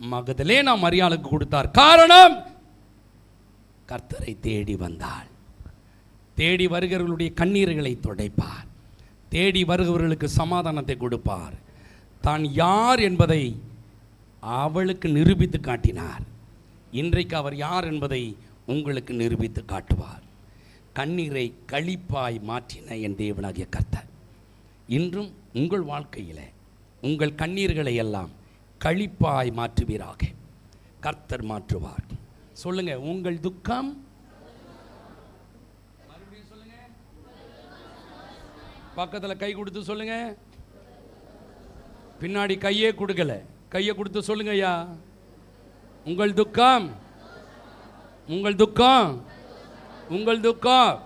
மகதலேனா மரியாளுக்கு கொடுத்தார். காரணம், கர்த்தரை தேடி வந்தாள். தேடி வருகிறவர்களுடைய கண்ணீர்களை துடைப்பார், தேடி வருகிறவர்களுக்கு சமாதானத்தை கொடுப்பார். தான் யார் என்பதை அவளுக்கு நிரூபித்து காட்டினார். இன்றைக்கு அவர் யார் என்பதை உங்களுக்கு நிரூபித்து காட்டுவார். கண்ணீரை களிப்பாய் மாற்றின என் தேவனாகிய கர்த்தர் இன்றும் உங்கள் வாழ்க்கையில் உங்கள் கண்ணீர்களை எல்லாம் களிப்பாய் மாற்றுவீராக. கர்த்தர் மாற்றுவார். சொல்லுங்க, உங்கள் துக்கம் பக்கத்துல கை கொடுத்து சொல்லுங்க. பின்னாடி கையே கொடுக்கல, கையை கொடுத்து சொல்லுங்க. ஐயா, உங்கள் துக்கம், உங்கள் துக்கம், உங்கள் துக்கம்,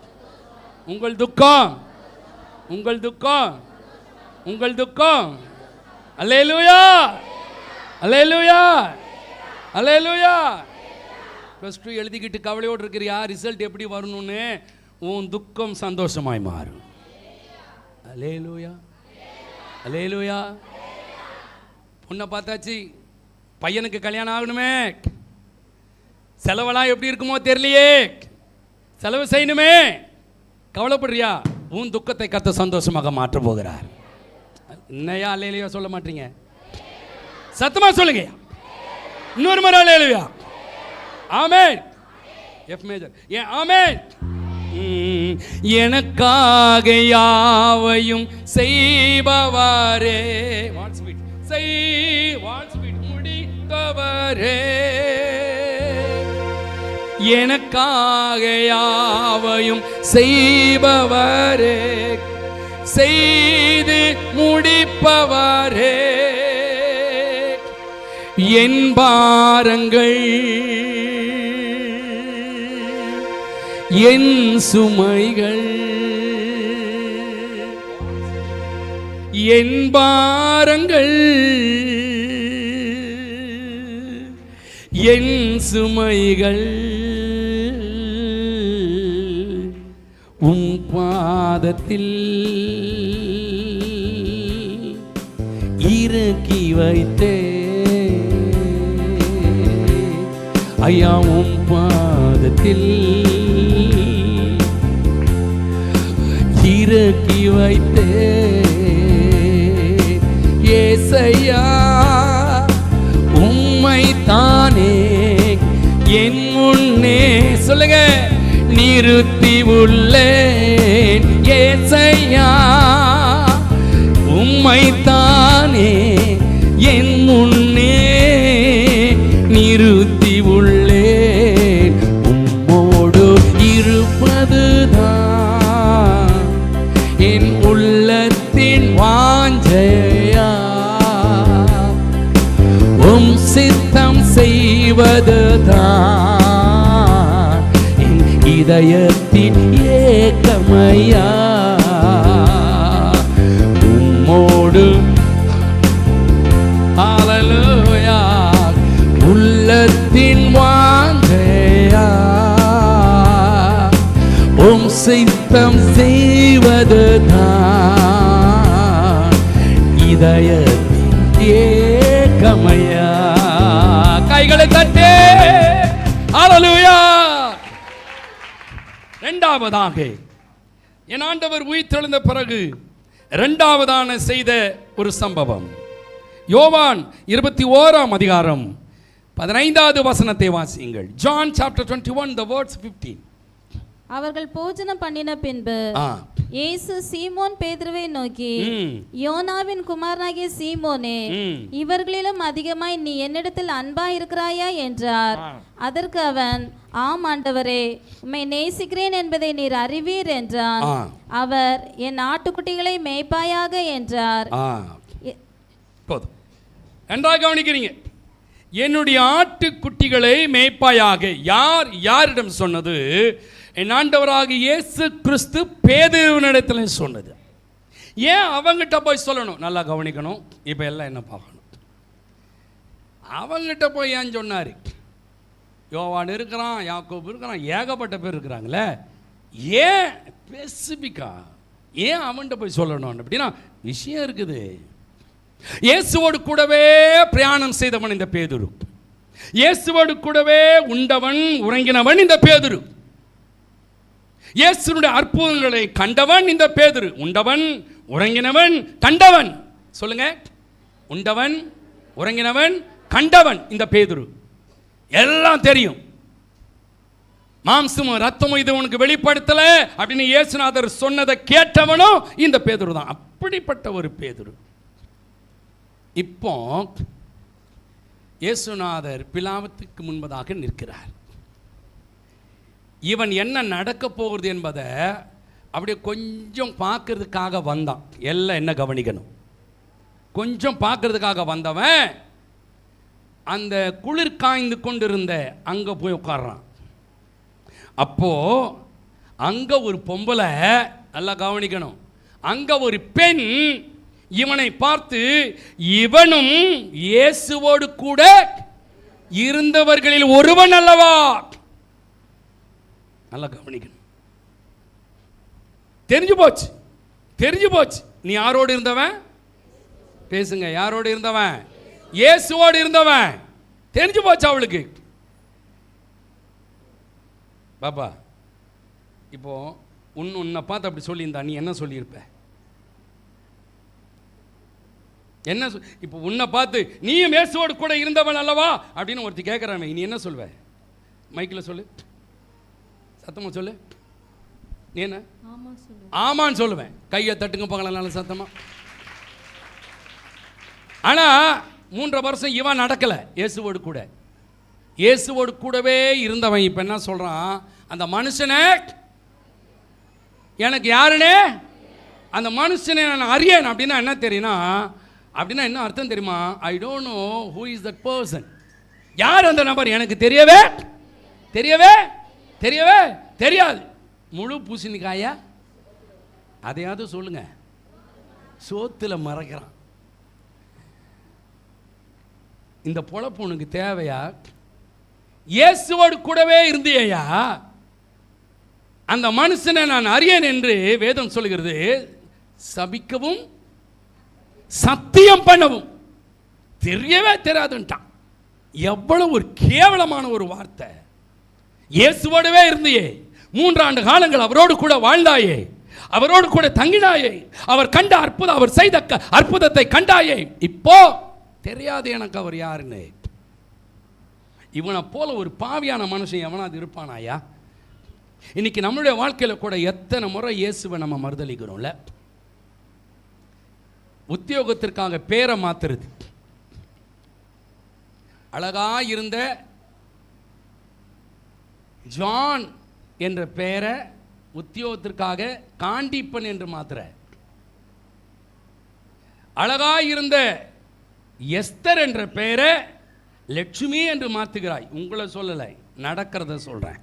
உங்கள் துக்கம், உங்கள் துக்கம், உங்கள் துக்கம். அல்லேலூயா, அல்லேலூயா, அல்லேலூயா. +2 எழுதிக்கிட்டு கவலையோடு இருக்கிறியா? ரிசல்ட் எப்படி வரணும்னு? உன் துக்கம் சந்தோஷமாய் மாறும். அல்லேலூயா, அல்லேலூயா. பொண்ணை பார்த்தாச்சு, பையனுக்கு கல்யாணம் ஆகணுமே, செலவெல்லாம் எப்படி இருக்குமோ தெரியலையே, செலவு செய்யணுமே. கவலைப்படுறியா? உன் துக்கத்தை கர்த்தர் சந்தோஷமாக மாற்ற போகிறார். என்னையா அல்லேலூயா சொல்ல மாட்டீங்க? சத்தமா சொல்லுங்க. இன்னொரு முறை அல்லேலூயா. ஆமென். F major. ஏன் ஆமென்? எனக்காக யாவையும் செய்பவரே, வாட்ஸ் ஸ்வீட் செய், வாட்ஸ் ஸ்வீட் முடித்தவரே, எனக்காக யாவையும் செய்பவரே, செய்து முடிப்பவரே, என் பாரங்கள் என் சுமைகள், என் பாரங்கள் என் சுமைகள் உம் பாதத்தில் இறக்கி வைத்தே. ஐயா, உம் பாதத்தில் இறக்கி வைத்தே. ஏசையா, உம்மை தானே என் முன்னே சொல்லுங்க நிறுத்தி உள்ளேன். ஏசையா, உம்மை தானே என் முன்னே நிறுத்தி உள்ளேன். உம்மோடு இருப்பதுதான் என் உள்ளத்தின் வாஞ்சையா, உம் சித்தம் செய்வதுதான் என் இதயத்தின் ஏக்கமையா. உம்மோடு ஹல்லேலூயா உள்ளத்தின் வாஞ்சையா, உம் சித்தம் செய்வதுதான் இதயத்தின் ஏக்கமையா. கைகளை தட்டே ஹல்லேலூயா. இரண்டாவதாக என் ஆண்டவர் உயிர்த்தெழுந்த பிறகு இரண்டாவதான செய்த ஒரு சம்பவம், யோவான் 21ஆம் அதிகாரம் 15வது வசனத்தை வாசியுங்கள். John chapter 21 the words 15. அவர்கள் போஜனம் பண்ணின பின்பு இயேசு சீமோன் பேதுருவை நோக்கி, யோனாவின் குமாரனாகிய சீமோனே, இவர்களிலும் அதிகமாய் நீ என்னிடத்தில் அன்பாய் இருக்கிறாயா என்றார். அதற்கு அவன், ஆம் ஆண்டவரே, உம்மை நேசிக்கிறேன் என்பதை நீர் அறிவீர் என்றான். அவர், என் ஆட்டுக்குட்டிகளை மேய்ப்பாயாக என்றார். போதும், நன்றாக கவனிக்கிறீங்க. என்னுடைய ஆட்டுக்குட்டிகளை மேய்ப்பாயாக. யார் யாரிடம் சொன்னது? என் ஆண்டவராக இயேசு கிறிஸ்து பேதுருவினிடத்தில் சொன்னது. ஏன் அவங்கிட்ட போய் சொல்லணும்? நல்லா கவனிக்கணும். இப்போ எல்லாம் என்ன பார்க்கணும்? அவங்கிட்ட போய் ஏன் சொன்னார்? யோவான் இருக்கிறான், யாக்கோபு இருக்கிறான், ஏகப்பட்ட பேர் இருக்கிறாங்களே, ஏன் ஸ்பெசிபிக்கா ஏன் அவன்கிட்ட போய் சொல்லணும்? அப்படின்னா விஷயம் இருக்குது. இயேசுவோடு கூடவே பிரயாணம் செய்தவன் இந்த பேதுரு, இயேசுவோடு கூடவே உண்டவன் உறங்கினவன் இந்த பேதுரு, இயேசுனுடைய அற்புதங்களை கண்டவன் இந்த பேதுரு. உண்டவன் உறங்கினவன் கண்டவன். சொல்லுங்க, உண்டவன் உறங்கினவன் கண்டவன் இந்த பேதுரு. எல்லாம் தெரியும். மாம்சமும் ரத்தமும் இது உனக்கு வெளிப்படுத்தல அப்படின்னு இயேசுநாதர் சொன்னதை கேட்டவனும் இந்த பேதுரு தான். அப்படிப்பட்ட ஒரு பேதுரு. இப்போ இயேசுநாதர் பிலாத்துக்கு முன்பதாக நிற்கிறார். இவன் என்ன நடக்க போகிறது என்பதை அப்படியே கொஞ்சம் பார்க்கறதுக்காக வந்தான். எல்லாம் என்ன கவனிக்கணும், கொஞ்சம் பார்க்கறதுக்காக வந்தவன் அந்த குளிர் காய்ந்து கொண்டிருந்த அங்கே போய் உட்கார்றான். அப்போ அங்கே ஒரு பொம்பளை, நல்லா கவனிக்கணும், அங்கே ஒரு பெண் இவனை பார்த்து, இவனும் இயேசுவோடு கூட இருந்தவர்களில் ஒருவன் அல்லவா, நல்லா கவனிக்கணும். தெரிஞ்சு போச்சு, தெரிஞ்சு போச்சு. நீ யாரோடு இருந்தவன்? பேசுங்க, யாரோடு இருந்தவன்? இயேசுவோடு இருந்தவன். தெரிஞ்சு போச்சு அவளுக்கு. பாப்பா, இப்போ உன்னை பார்த்து அப்படி சொல்லியிருந்தா நீ என்ன சொல்லியிருப்ப? என்ன இப்போ உன்னை பார்த்து நீயும் இயேசுவோடு கூட இருந்தவன் அல்லவா அப்படின்னு ஒருத்தி கேட்குறான், நீ என்ன சொல்வ? மைக்கில் சொல்லு, சத்தமா சொல்லு. நீ என்ன? ஆமான்னு சொல்லுவேன். கையை தட்டுங்க பார்க்கலாம் நல்ல சத்தமா. ஆனா 3 வருஷம் இவன் நடக்கல இயேசுவோடு கூட. இயேசுவோடு கூடவே இருந்தவன் இப்ப என்ன சொல்றான், அந்த மனுஷனை எனக்கு யாருனே, அந்த மனுஷனை நான் அறியேன். அப்படின்னா என்ன தெரியுமா? அப்படின்னா என்ன அர்த்தம் தெரியுமா? I don't know who is that person. யார் அந்த நபர் எனக்கு தெரியவே தெரியவே தெரியவே தெரியாது. முழு பூசணிக்காயா அதையாவது சொல்லுங்க, சோத்துல மறைக்கிறான். இந்த பொழப்பு உனக்கு தேவையா? இயேசுவோடு கூடவே இருந்தியா? அந்த மனுஷனை நான் அறியேன் என்று வேதம் சொல்கிறது. சபிக்கவும் சத்தியம் பண்ணவும் தெரியவே தெரியாதுன்ட்டான். எவ்வளவு ஒரு கேவலமான ஒரு வார்த்தை. இயேசுவோடவே இருந்தியே, 3 ஆண்டு காலங்கள் அவரோடு கூட வாழ்ந்தாயே, அவரோடு கூட தங்கினாயே, அவர் கண்ட அற்புதம், அவர் செய்த அற்புதத்தை கண்டாயே, இப்போ தெரியாது எனக்கு அவர் யாருன்னு. இவனை போல ஒரு பாவியான மனுஷன் எவனாவது இருப்பானாயா? இன்னைக்கு நம்மளுடைய வாழ்க்கையில் கூட எத்தனை முறை இயேசுவை நம்ம மறுதலிக்கிறோம்ல. உத்தியோகத்திற்காக பேரை மாத்துறது. அழகா இருந்த ஜான் என்ற பெயரை உத்தியோகத்திற்காக காண்டிப்பன் என்று மாத்துற. அழகா இருந்த எஸ்தர் என்ற பெயரை லட்சுமி என்று மாத்துகிறாய். உங்களை சொல்லலை, நடக்கிறத சொல்றேன்.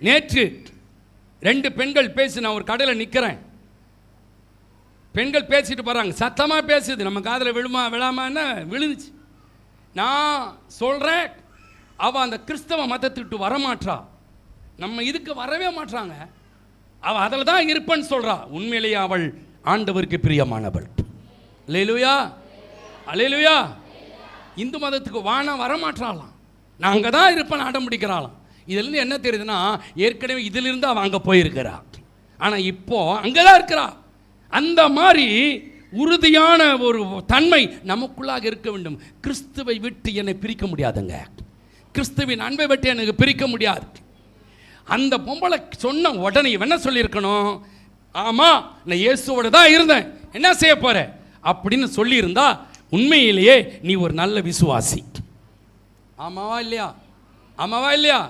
நேற்று 2 பெண்கள் பேசி, நான் ஒரு கடையில் நிற்கிறேன். பெண்கள் பேசிட்டு போறாங்க, சத்தமா பேசுது. நம்ம காதில் விழுமா விழாமான்னு விழுந்துச்சு. நான் சொல்றேன், அவ அந்த கிறிஸ்தவ மதத்துக்கு வரமாட்டா, நம்ம இதுக்கு வரவே மாட்டாங்க, அவ அதில் தான் இருப்பேன்னு சொல்றா. உண்மையிலேயே அவள் ஆண்டவருக்கு பிரியமானவள். அல்லேலூயா, அல்லேலூயா. இந்து மதத்துக்கு வரமாட்டாளாம், நான் அங்கே தான் இருப்பேன் ஆட்டம் பிடிக்கிறாளாம். இதுலேருந்து என்ன தெரியுதுன்னா, ஏற்கனவே இதிலிருந்து அவன் அங்கே போயிருக்கிறா, ஆனால் இப்போ அங்கே தான் இருக்கிறா. அந்த மாதிரி உறுதியான ஒரு தன்மை நமக்குள்ளாக இருக்க வேண்டும். கிறிஸ்துவை விட்டு என்னை பிரிக்க முடியாதுங்க, கிறிஸ்துவின் அன்பை விட்டு எனக்கு பிரிக்க முடியாது. அந்த பொம்பளை சொன்ன உடனே என்ன சொல்லியிருக்கணும்? ஆமாம், நான் இயேசுவோட தான் இருந்தேன், என்ன செய்ய போற அப்படின்னு சொல்லியிருந்தா உண்மையிலேயே நீ ஒரு நல்ல விசுவாசி. ஆமாவா இல்லையா? ஆமாவா இல்லையா?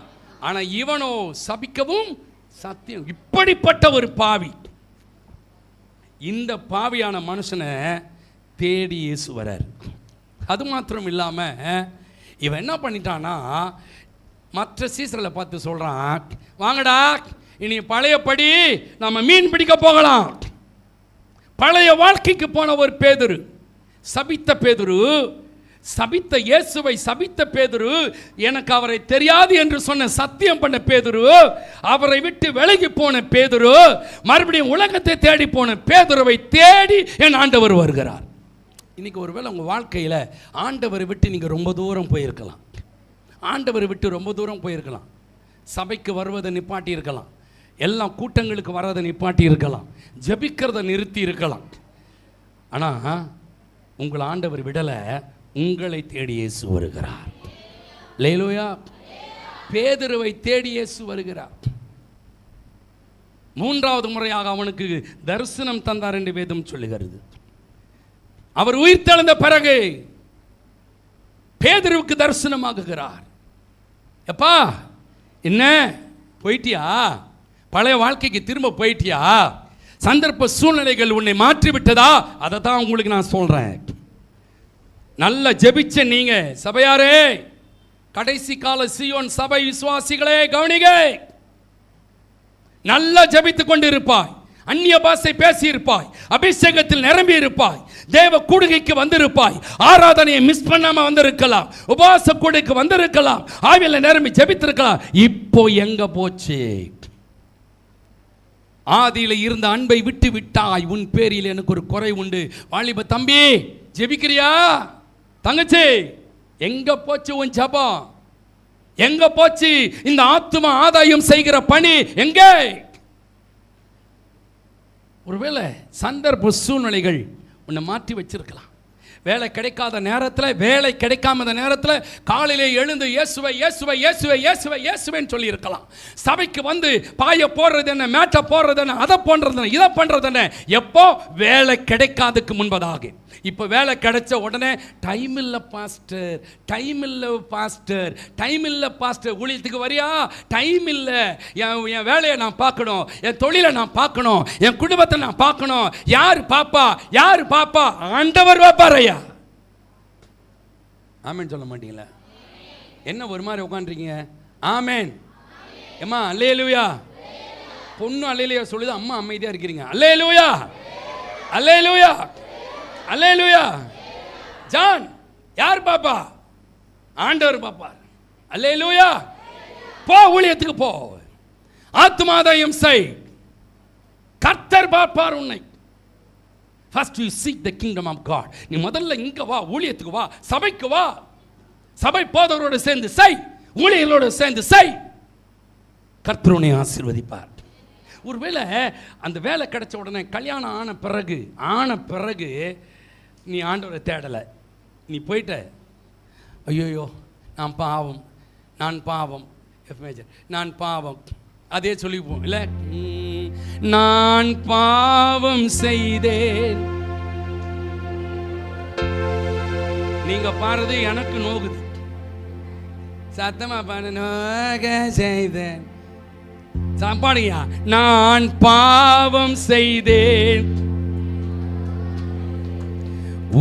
ஆனால் இவனோ சபிக்கவும் சத்தியம். இப்படிப்பட்ட ஒரு பாவி, இந்த பாவியான மனுஷனை தேடி இயேசு வரார். அது மாத்திரம் இல்லாமல் இவன் என்ன பண்ணிட்டான்னா, மற்ற சீசரில் பார்த்து சொல்கிறான், வாங்கடா இனி பழையபடி நம்ம மீன் பிடிக்க போகலாம். பழைய வாழ்க்கைக்கு போன ஒரு பேதுரு, சபித்த பேதுரு, சபித்த இயேசுவை சபித்த பேதுரு, எனக்கு அவரை தெரியாது என்று சொன்ன சத்தியம் பண்ண பேதுரு, அவரை விட்டு விலகி போன பேதுரு, மறுபடியும் உலகத்தை தேடி போன பேதுருவை தேடி என் ஆண்டவர் வருகிறார். இன்னைக்கு ஒருவேளை உங்கள் வாழ்க்கையில் ஆண்டவரை விட்டு நீங்கள் ரொம்ப தூரம் போயிருக்கலாம், ஆண்டவரை விட்டு ரொம்ப தூரம் போயிருக்கலாம், சபைக்கு வருவதை நிப்பாட்டி இருக்கலாம், எல்லா கூட்டங்களுக்கு வர்றதை நிப்பாட்டி இருக்கலாம், ஜபிக்கிறத நிறுத்தி இருக்கலாம். ஆனால் உங்கள் ஆண்டவர் விடலை, உங்களை தேடி இயேசு வருகிறார். அல்லேலூயா. பேதுருவை தேடி இயேசு வருகிறார். 3வது முறையாக அவனுக்கு தரிசனம் தந்தார் என்று வேதம் சொல்லுகிறது. அவர் உயிர்த்தெழுந்த பிறகு பேதுருவுக்கு தரிசனமாகுகிறார். எப்பா, என்ன போயிட்டியா? பழைய வாழ்க்கைக்கு திரும்ப போயிட்டியா? சந்தர்ப்ப சூழ்நிலைகள் உன்னை மாற்றி விட்டதா? அதை தான் உங்களுக்கு நான் சொல்றேன். நல்ல ஜெபிச்ச நீங்க சபையாரே, கடைசி கால சீயோன் சபை விசுவாசிகளே கவனிங்க. நல்லா ஜெபித்துக் கொண்டு இருப்பாய், அந்நிய பாஷை பேசி இருப்பாய், அபிஷேகத்தில் நிரம்பி இருப்பாய், தேவ கூடுகைக்கு வந்திருப்பாய், ஆராதனையை மிஸ் பண்ணாம வந்திருக்கலாம், உபவாச கூடுகைக்கு வந்திருக்கலாம், ஆவியில நிரம்பி ஜெபித்திருக்கலாம். இப்போ எங்க போச்சு? ஆதியில இருந்த அன்பை விட்டு விட்டாய். உன் பேரில் எனக்கு ஒரு குறை உண்டு. வாலிப தம்பி, ஜெபிக்கிறியா? தங்கச்சி, எங்க போச்சு உன் ஜெபம்? எங்க போச்சு இந்த ஆத்தும ஆதாயம் செய்கிற பணி? எங்கே? ஒருவேளை சந்தர்ப்ப சூழ்நிலைகள் உன்னை மாற்றி வச்சிருக்கலாம். வேலை கிடைக்காத நேரத்தில், வேலை கிடைக்காம நேரத்தில் காலையிலே எழுந்து இயேசுவை இயேசுவை இயேசுவை இயேசுவை இயேசுவைன்னு சொல்லி இருக்கலாம். சபைக்கு வந்து பாய போடுறது என்ன, மேட்டை போடுறது என்ன, அதை போடுறது என்ன, இதை பண்ணுறது என்ன, எப்போ? வேலை கிடைக்காதுக்கு முன்பதாக. இப்போ வேலை கிடைச்ச உடனே டைம் இல்லை பாஸ்டர், டைம் இல்லை பாஸ்டர், டைம் இல்லை பாஸ்டர், ஊழியத்துக்கு வரியா? டைம் இல்லை, என் வேலையை நான் பார்க்கணும், என் தொழிலை நான் பார்க்கணும், என் குடும்பத்தை நான் பார்க்கணும். யார் பாப்பா? யார் பாப்பா? ஆண்டவர் பாப்பாரையா? ஆமேன் சொல்ல மாட்டீங்களா? என்ன ஒரு மாதிரி உட்காந்துருக்கீங்க? ஆமேன். ஏம்மா அல்லேலூயா. பொண்ணு அல்லேலூயா சொல்லுது, அம்மா அமைதியாக இருக்கிறீங்க. அல்லேலூயா, அல்லேலூயா, அல்லேலூயா. ஜான், யார் பாப்பா? ஆண்டவர் பாப்பார். அல்லேலூயா. போ, ஊழியத்துக்கு போ, ஆத்துமாதாயம் செய், கர்த்தர் பார்ப்பார் உன்னை. First you seek the kingdom of God. நீ முதல்ல இங்க வா, ஊழியத்துக்கு வா, சபைக்கு வா. சபை போதவரோடு சேர்ந்து செய், ஊழியர்களோடு சேர்ந்து செய், கர்த்தர் உன்னை ஆசீர்வதிப்பார். ஒருவேளை அந்த வேலை கிடைச்ச உடனே, கல்யாணம் ஆன பிறகு நீ ஆண்டவரை தேடலை, நீ போயிட்ட, ஐயோயோ நான் பாவம், நான் பாவம், எஃப் மேஜர், நான் பாவம், அதே சொல்லிப்போம் இல்லை? நான் பாவம் செய்தேன். நீங்க பாடுறது எனக்கு நோகுது. சத்தமா பாடுங்க செய்தேன். பாடுங்க. நான் பாவம் செய்தேன்,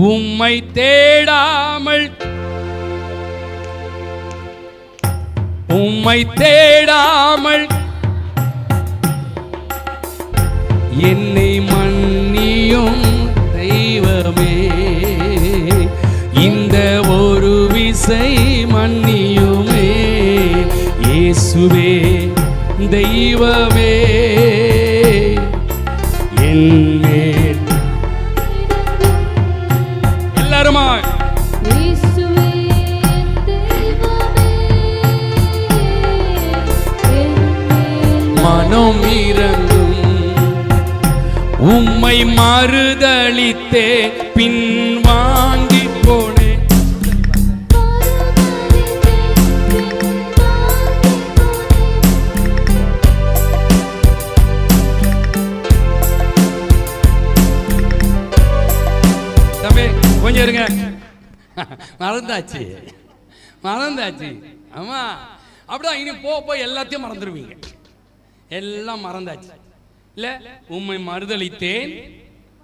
உம்மை தேடாமல், உம்மை தேடாமல் என்னை மன்னியும் தெய்வமே, இந்த ஒரு விசை மன்னியுமே, இயேசுவே தெய்வமே, என்மேல் எல்லாருமா மனம் இறங்கும், உம்மை மறுதலித்தே பின் வாங்கி போனே. தம்பி கொஞ்சம் இருங்க, மறந்தாச்சு. ஆமா, அப்படிதான். இனி போய் எல்லாத்தையும் மறந்துடுவீங்க. எல்லாம் மறந்தாச்சு இல்ல? உம்மை மறுதலித்தேன்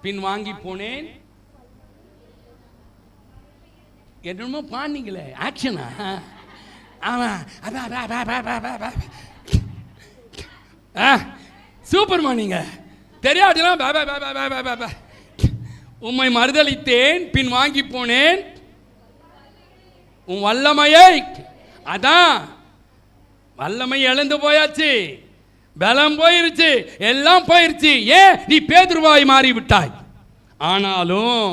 பின் வாங்கி போனேன். என்னமோ பாண்டிங்களே, ஆக்ஷனா? சூப்பர்மா, நீங்க தெரியாதுலாம். உம்மை மறுதலித்தேன் பின் வாங்கி போனேன், உன் வல்லமையை. அதான் வல்லமை இழந்து போயாச்சு, பலம் போயிருச்சு, எல்லாம் போயிருச்சு. ஏன்? நீ பேதுருவாய் மாறி விட்டாய். ஆனாலும்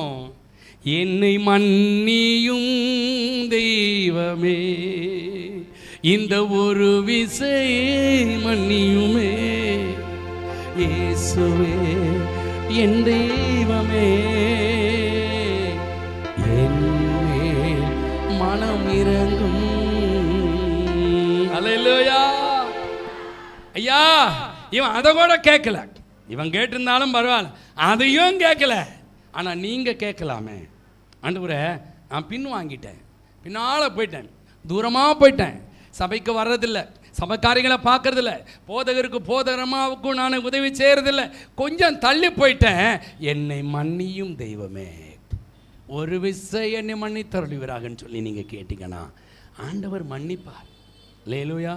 என்னை மன்னியும் தெய்வமே, இந்த ஒரு விசை மன்னியுமே, இயேசுவே என் தெய்வமே, என்மேல் மனம் இறங்கும். அல்லேலூயா. ஐயா, இவன் அதை கூட கேட்கல. இவன் கேட்டிருந்தாலும் பரவாயில்ல, அதையும் கேட்கல. ஆனால் நீங்கள் கேட்கலாமே. ஆண்டவரே, நான் பின் வாங்கிட்டேன், பின்னால் போயிட்டேன், தூரமாக போயிட்டேன், சபைக்கு வர்றதில்லை, சபக்காரிகளை பார்க்கறதில்ல, போதகருக்கு போதகரமாவுக்கும் நான் உதவி செய்யறதில்ல, கொஞ்சம் தள்ளி போயிட்டேன். என்னை மன்னியும் தெய்வமே, ஒரு விசை என்னை மன்னித்தருளுவீராகன்னு சொல்லி நீங்கள் கேட்டீங்கன்னா ஆண்டவர் மன்னிப்பார். அல்லேலூயா,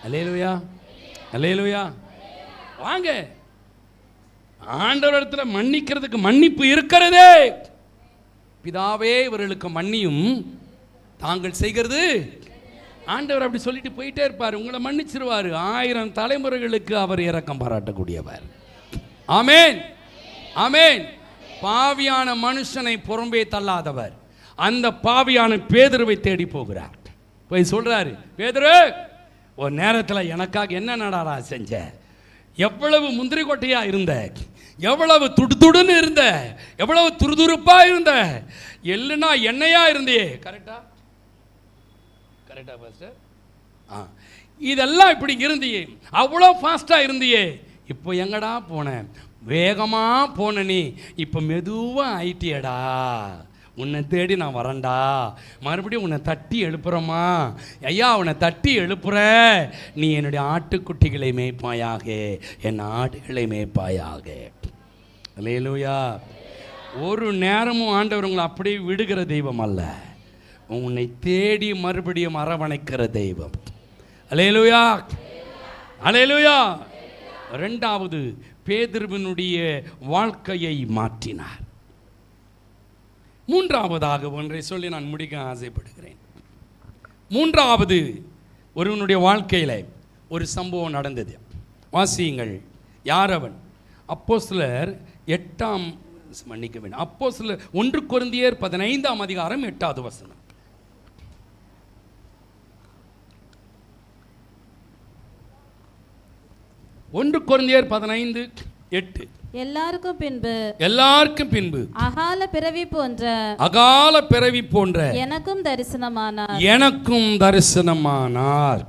அல்லேலூயா, அல்லேலூயா. வாங்க, ஆண்டவர் இடத்துல மன்னிக்கிறதுக்கு மன்னிப்பு இருக்கிறதே. பிதாவே இவர்களுக்கு மன்னியும், தாங்கள் செய்கிறது. ஆண்டவர் அப்படி சொல்லிட்டு போயிட்டே இருப்பார், உங்களை மன்னிச்சிருவார். 1000 தலைமுறைகளுக்கு அவர் இரக்கம் பாராட்டக்கூடியவர். ஆமேன், ஆமேன். பாவியான மனுஷனை புறம்பே தள்ளாதவர் அந்த பாவியான பேதுருவை தேடி போகிறார். போய் சொல்றாரு, பேதுரு, ஒரு நேரத்தில் எனக்காக என்ன நடா செஞ்ச, எவ்வளவு முந்திரி கொட்டையா இருந்த, எவ்வளவு துடுதுடுன்னு இருந்த, எவ்வளவு துருதுருப்பா இருந்த, எல்லுனா எண்ணெயா இருந்தே. கரெக்டா, கரெக்டா பாஸ்டர்? இதெல்லாம் இப்படி இருந்தியே, அவ்வளோ ஃபாஸ்டா இருந்தியே, இப்போ எங்கடா போன? வேகமா போன நீ இப்போ மெதுவா ஆயிட்டியடா. உன்னை தேடி நான் வரேன்டா, மறுபடியும் உன்னை தட்டி எழுப்புறமா ஐயா, உன்னை தட்டி எழுப்புற. நீ என்னுடைய ஆட்டுக்குட்டிகளை மேய்ப்பாயாக, என் ஆடுகளை மேய்ப்பாயாக. அல்லேலூயா. ஒரு நேரமும் ஆண்டவர் உங்களை அப்படியே விடுகிற தெய்வம் அல்ல, உன்னை தேடி மறுபடியும் அரவணைக்கிற தெய்வம். அல்லேலூயா, அல்லேலூயா. இரண்டாவது, பேதுருவினுடைய வாழ்க்கையை மாற்றினார். மூன்றாவதாக ஒன்றை சொல்லி நான் முடிக்க ஆசைப்படுகிறேன். மூன்றாவது, ஒருவனுடைய வாழ்க்கையில் ஒரு சம்பவம் நடந்தது. வாசியுங்கள். யார் அவன்? அப்போஸ்தலர் 8ஆம் மன்னிக்க வேண்டும், அப்போஸ்தலர் 1 கொரிந்தியர் 15ஆம் அதிகாரம் 8வது வசனம். 1 கொரிந்தியர் 15:8. எல்லாருக்கும் பின்பு அகால பிறவி போன்ற எனக்கும் தரிசனமானார்.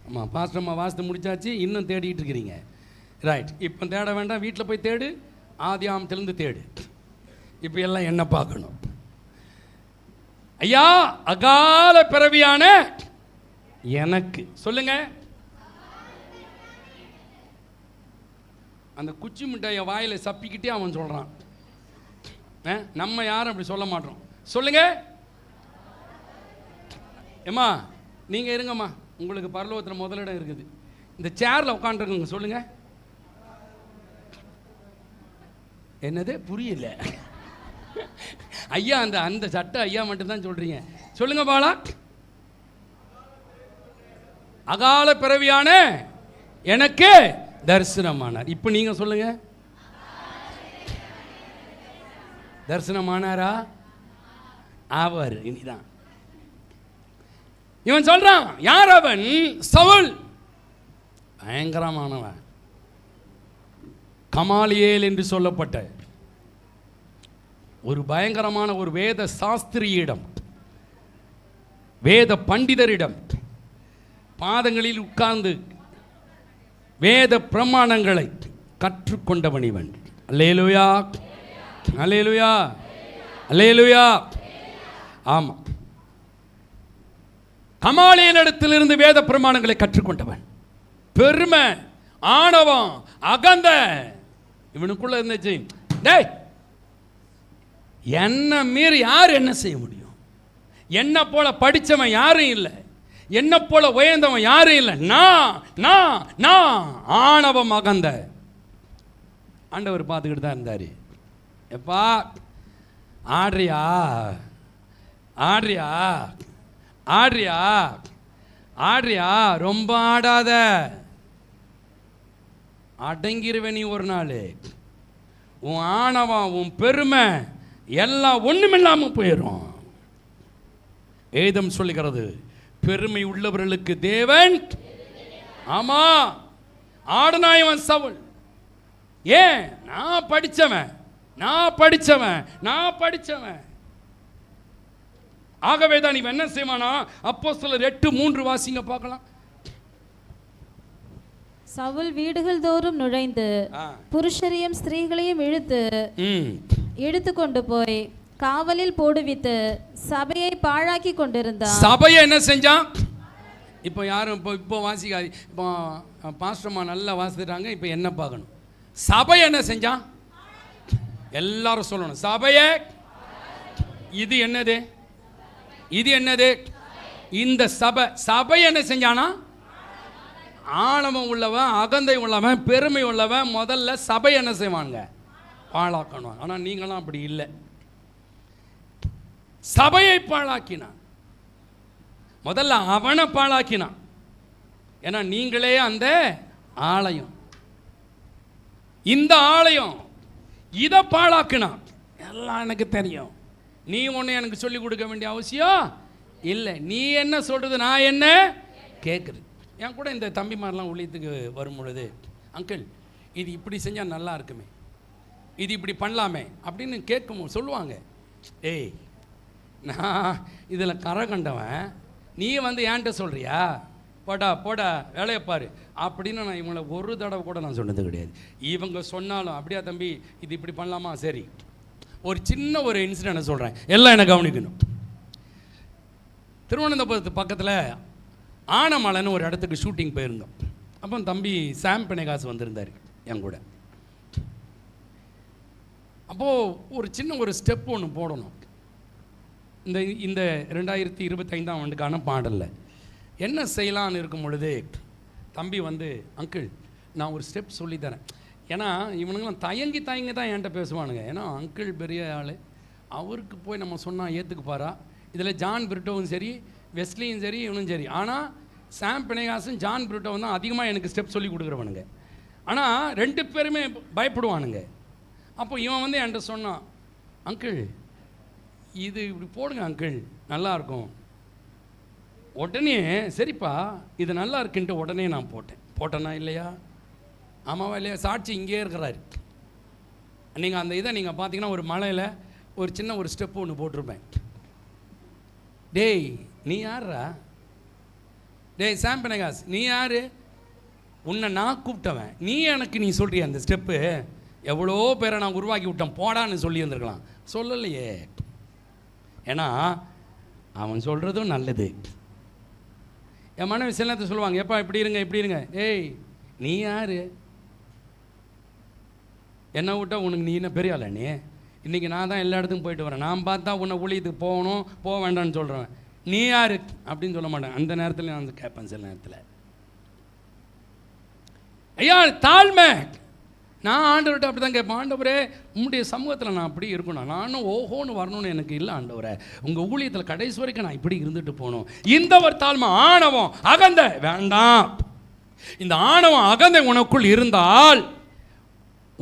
ஆமா பாஸ்டர்மா, வாசித்து முடிச்சாச்சு, இன்னும் தேடிட்டு இருக்கிறீங்க. ரைட், இப்போ தேட வேண்டாம், வீட்டில் போய் தேடு, ஆதியாமத்திலிருந்து தேடு. இப்போ எல்லாம் என்ன பார்க்கணும்? ஐயா, அகால பிறவியான எனக்கு சொல்லுங்க. அந்த குச்சி மிட்டாயை வாயில் சப்பிக்கிட்டே அவன் சொல்கிறான். நம்ம யாரும் அப்படி சொல்ல மாட்டோம். சொல்லுங்க ஏம்மா, நீங்கள் இருங்கம்மா, உங்களுக்கு பரலோகத்தில் முதலிடம் இருக்குது. இந்த சேரில் உட்காந்துருக்குங்க. சொல்லுங்க. என்னது புரியல ஐயா? அந்த அந்த சட்டை ஐயா மட்டும்தான் சொல்கிறீங்க. சொல்லுங்க பாலா. அகால பிறவியான எனக்கு தரிசனமானார். இப்போ நீங்கள் சொல்லுங்க, தரிசனமானாரா? அவர் இனிதான். இவன் சொல்றான், யார் அவன்? சவுல். பயங்கரமானவன், கமாலியேல் என்று சொல்லப்பட்ட ஒரு பயங்கரமான ஒரு வேத சாஸ்திரியிடம், வேத பண்டிதரிடம் பாதங்களில் உட்கார்ந்து வேத பிரமாணங்களை கற்றுக்கொண்டவன் இவன். அல்லேலூயா, அல்லேலூயா, அல்லேலூயா. ஆமா, கமாலியேலிடத்திலிருந்து வேத பிரமாணங்களை கற்றுக்கொண்டவன். பெருமை, ஆணவம், அகந்த இவனுக்குள்ள இருந்துச்சு. டேய், என்ன மீறி யார் என்ன செய்ய முடியும்? என்ன போல படித்தவன் யாரும் இல்லை, என்ன போல உயர்ந்தவன் யாரும் இல்லை. நான் ஆணவம் அகந்த. ஆண்டவர் பார்த்துக்கிட்டு தான் இருந்தாரு. எப்பா ஆடுறியா, ஆடுறியா, ஆடுறியா, ஆடுறியா, ரொம்ப ஆடாத, அடங்கிருவே நீ ஒரு நாள். உன் ஆணவம், உன் பெருமை எல்லாம் ஒண்ணுமில்லாம போயிடும். வேதம் சொல்லுகிறது, பெருமை உள்ளவர்களுக்கு தேவன். ஆமா, ஆடுனாயவன் சவுல். ஏன்? நான் படிச்சவன், நான் படிச்சவன், நான் படிச்சவன். ஆகவே தான் இவன் என்ன செய்வானா? அப்போஸ்தலர் 8:3 வாசிங்க பார்க்கலாம். சவுல் வீடுகள் தோறும் நுழைந்து புருஷரையும் ஸ்திரீகளையும் இழுத்து கொண்டு போய் காவலில் போடுவித்து சபையை பாழாக்கி கொண்டிருந்தான். சபையை என்ன செஞ்சான்? இப்போ யாரும் இப்போ வாசிக்காது. இப்போ பாஸ்டர்மா நல்லா வாசிக்கிறாங்க. இப்போ என்ன பார்க்கணும்? சபை என்ன செஞ்சான்? எல்லாரும் சொல்லணும், சபையே. இது என்னது? இது என்னது? இந்த சபை என்ன செஞ்சானா? ஆணவம் உள்ளவன், அகந்தை உள்ளவன், பெருமை உள்ளவன் முதல்ல சபை என்ன செய்வாங்க? பாழாக்கணும். ஆனால் நீங்களாம் அப்படி இல்லை. சபையை பாழாக்கினான். முதல்ல அவனை பாழாக்கினான். ஏன்னா நீங்களே அந்த ஆலயம். இந்த ஆலயம் இதை பாழாக்கினான். எல்லாம் எனக்கு தெரியும். நீ ஒன்று எனக்கு சொல்லிக் கொடுக்க வேண்டிய அவசியம் இல்லை. நீ என்ன சொல்றது, நான் என்ன கேட்குறது. என் கூட இந்த தம்பி மாதிரிலாம் ஊழியத்துக்கு வரும் பொழுது, அங்கிள் இது இப்படி செஞ்சால் நல்லா இருக்குமே, இது இப்படி பண்ணலாமே அப்படின்னு கேட்கும் சொல்லுவாங்க. ஏய், நான் இதில் கரை கண்டவன், நீ வந்து ஏன்ட்ட சொல்கிறியா? போடா வேலையை பாரு அப்படின்னு நான் இவங்களை ஒரு தடவை கூட நான் சொன்னது கிடையாது. இவங்க சொன்னாலும், அப்படியா தம்பி இது இப்படி பண்ணலாமா, சரி. ஒரு சின்ன ஒரு இன்சிடென்ட் சொல்கிறேன், எல்லாம் என்ன கவனிக்கணும். திருவனந்தபுரத்து பக்கத்தில் ஆனமலைன்னு ஒரு இடத்துக்கு ஷூட்டிங் போயிருந்தோம். அப்போ தம்பி சாம் பெனகாஸ் வந்திருந்தார் என் கூட. அப்போது ஒரு சின்ன ஒரு ஸ்டெப் ஒன்று போடணும். இந்த 2025ஆம் ஆண்டுக்கான பாடலில் என்ன செய்யலான்னு இருக்கும் பொழுது தம்பி வந்து, அங்கிள் நான் ஒரு ஸ்டெப் சொல்லித்தரேன். ஏன்னா இவனுங்களாம் தயங்கி தான் என்கிட்ட பேசுவானுங்க. ஏன்னா அங்கிள் பெரிய ஆள், அவருக்கு போய் நம்ம சொன்னால் ஏற்றுக்குப்பாரா? இதில் ஜான் பிரிட்டோவும் சரி, வெஸ்லியும் சரி, இவனும் சரி. ஆனால் சாம் பெனகாஸும் ஜான் பிரிட்டோவும் தான் அதிகமாக எனக்கு ஸ்டெப் சொல்லி கொடுக்குறவனுங்க. ஆனால் 2 பேருமே பயப்படுவானுங்க. அப்போ இவன் வந்து என்கிட்ட சொன்னான், அங்கிள் இது இப்படி போடுங்க அங்கிள், நல்லாயிருக்கும். உடனே சரிப்பா இது நல்லா இருக்குன்ட்டு உடனே நான் போட்டேன்னா இல்லையா? ஆமாவா இல்லையா? சாட்சி இங்கே இருக்கிறாரு. நீங்கள் அந்த இதை நீங்கள் பார்த்தீங்கன்னா ஒரு மலையில் ஒரு சின்ன ஒரு ஸ்டெப்பு ஒன்று போட்டிருப்பேன். டேய் நீ யாரா? டேய் சாம் பெனகாஸ் நீ யார்? உன்னை நான் கூப்பிட்டவன், நீ எனக்கு நீ சொல்கிறிய அந்த ஸ்டெப்பு? எவ்வளோ பேரை நான் உருவாக்கி விட்டேன், போடான்னு சொல்லி இருந்திருக்கலாம். சொல்லலையே. ஏன்னா அவன் சொல்கிறதும் நல்லது. என் மனைவி சில நேரத்தை சொல்லுவாங்க, எப்பா இப்படி இருங்க. ஏய் நீ யார்? என்ன விட்டா உனக்கு நீ என்ன பெரிய ஆளா? நீ இன்றைக்கி நான் தான் எல்லா இடத்துக்கும் போயிட்டு வரேன், நான் பார்த்தா உன்னை ஊழியத்துக்கு போக வேண்டாம்னு சொல்கிறேன், நீ யார் அப்படின்னு சொல்ல மாட்டேன். அந்த நேரத்தில் நான் கேட்பேன் சில நேரத்தில், ஐயா தாழ்மை. நான் ஆண்டவர்கிட்ட அப்படி தான் கேட்பேன், ஆண்டவரே உங்களுடைய சமூகத்தில் நான் அப்படி இருக்கணும், நானும் ஓஹோன்னு வரணும்னு எனக்கு இல்லை ஆண்டவரே, உங்கள் ஊழியத்தில் கடைசி வரைக்கும் நான் இப்படி இருந்துட்டு போகணும். இந்த ஒரு தாழ்மை, ஆணவம், அகந்தை வேண்டாம். இந்த ஆணவம் அகந்தை உனக்குள் இருந்தால்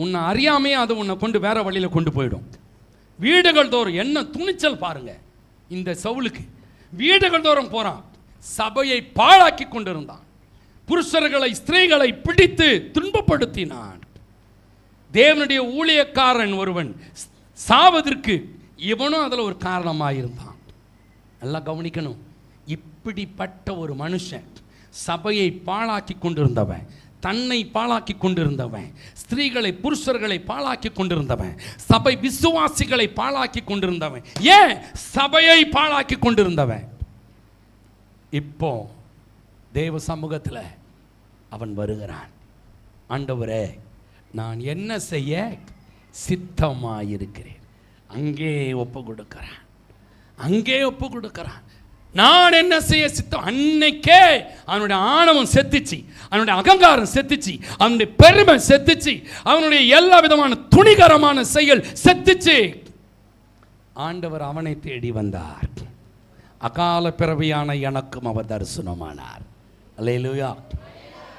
உன்னை அறியாமையே அது உன்னை கொண்டு வேற வழியில் கொண்டு போயிடும். வீடுகள் தோறும் என்ன துணிச்சல் பாருங்க. இந்த சவுலுக்கு வீடுகள் தோறும் போகிறான், சபையை பாழாக்கி கொண்டிருந்தான், புருஷர்களை ஸ்திரீகளை பிடித்து துன்பப்படுத்தினான். தேவனுடைய ஊழியக்காரன் ஒருவன் சாவதற்கு இவனும் அதில் ஒரு காரணமாக இருந்தான். நல்லா கவனிக்கணும். இப்படிப்பட்ட ஒரு மனுஷன் சபையை பாழாக்கி கொண்டிருந்தவன், தன்னை பாழாக்கி கொண்டிருந்தவன், ஸ்திரீகளை புருஷர்களை பாழாக்கி கொண்டிருந்தவன், சபை விசுவாசிகளை பாழாக்கி கொண்டிருந்தவன், ஏன் சபையை பாழாக்கி கொண்டிருந்தவன், இப்போ தேவ சமூகத்தில் அவன் வருகிறான். ஆண்டவரே நான் என்ன செய்ய சித்தமாயிருக்கிறேன். அங்கே ஒப்பு கொடுக்கிறான். நான் என்ன செய்ய சித்தம். அன்னைக்கே அவனுடைய ஆணவம் செத்துச்சு, அவனுடைய அகங்காரம் செத்துச்சு, அவனுடைய பெருமை செத்துச்சு, அவனுடைய எல்லா விதமான துணிகரமான செயல் செத்துச்சு. ஆண்டவர் அவனை தேடி வந்தார். அகால பிறவியான எனக்கும் அவர் தரிசனமானார். அல்லேலூயா,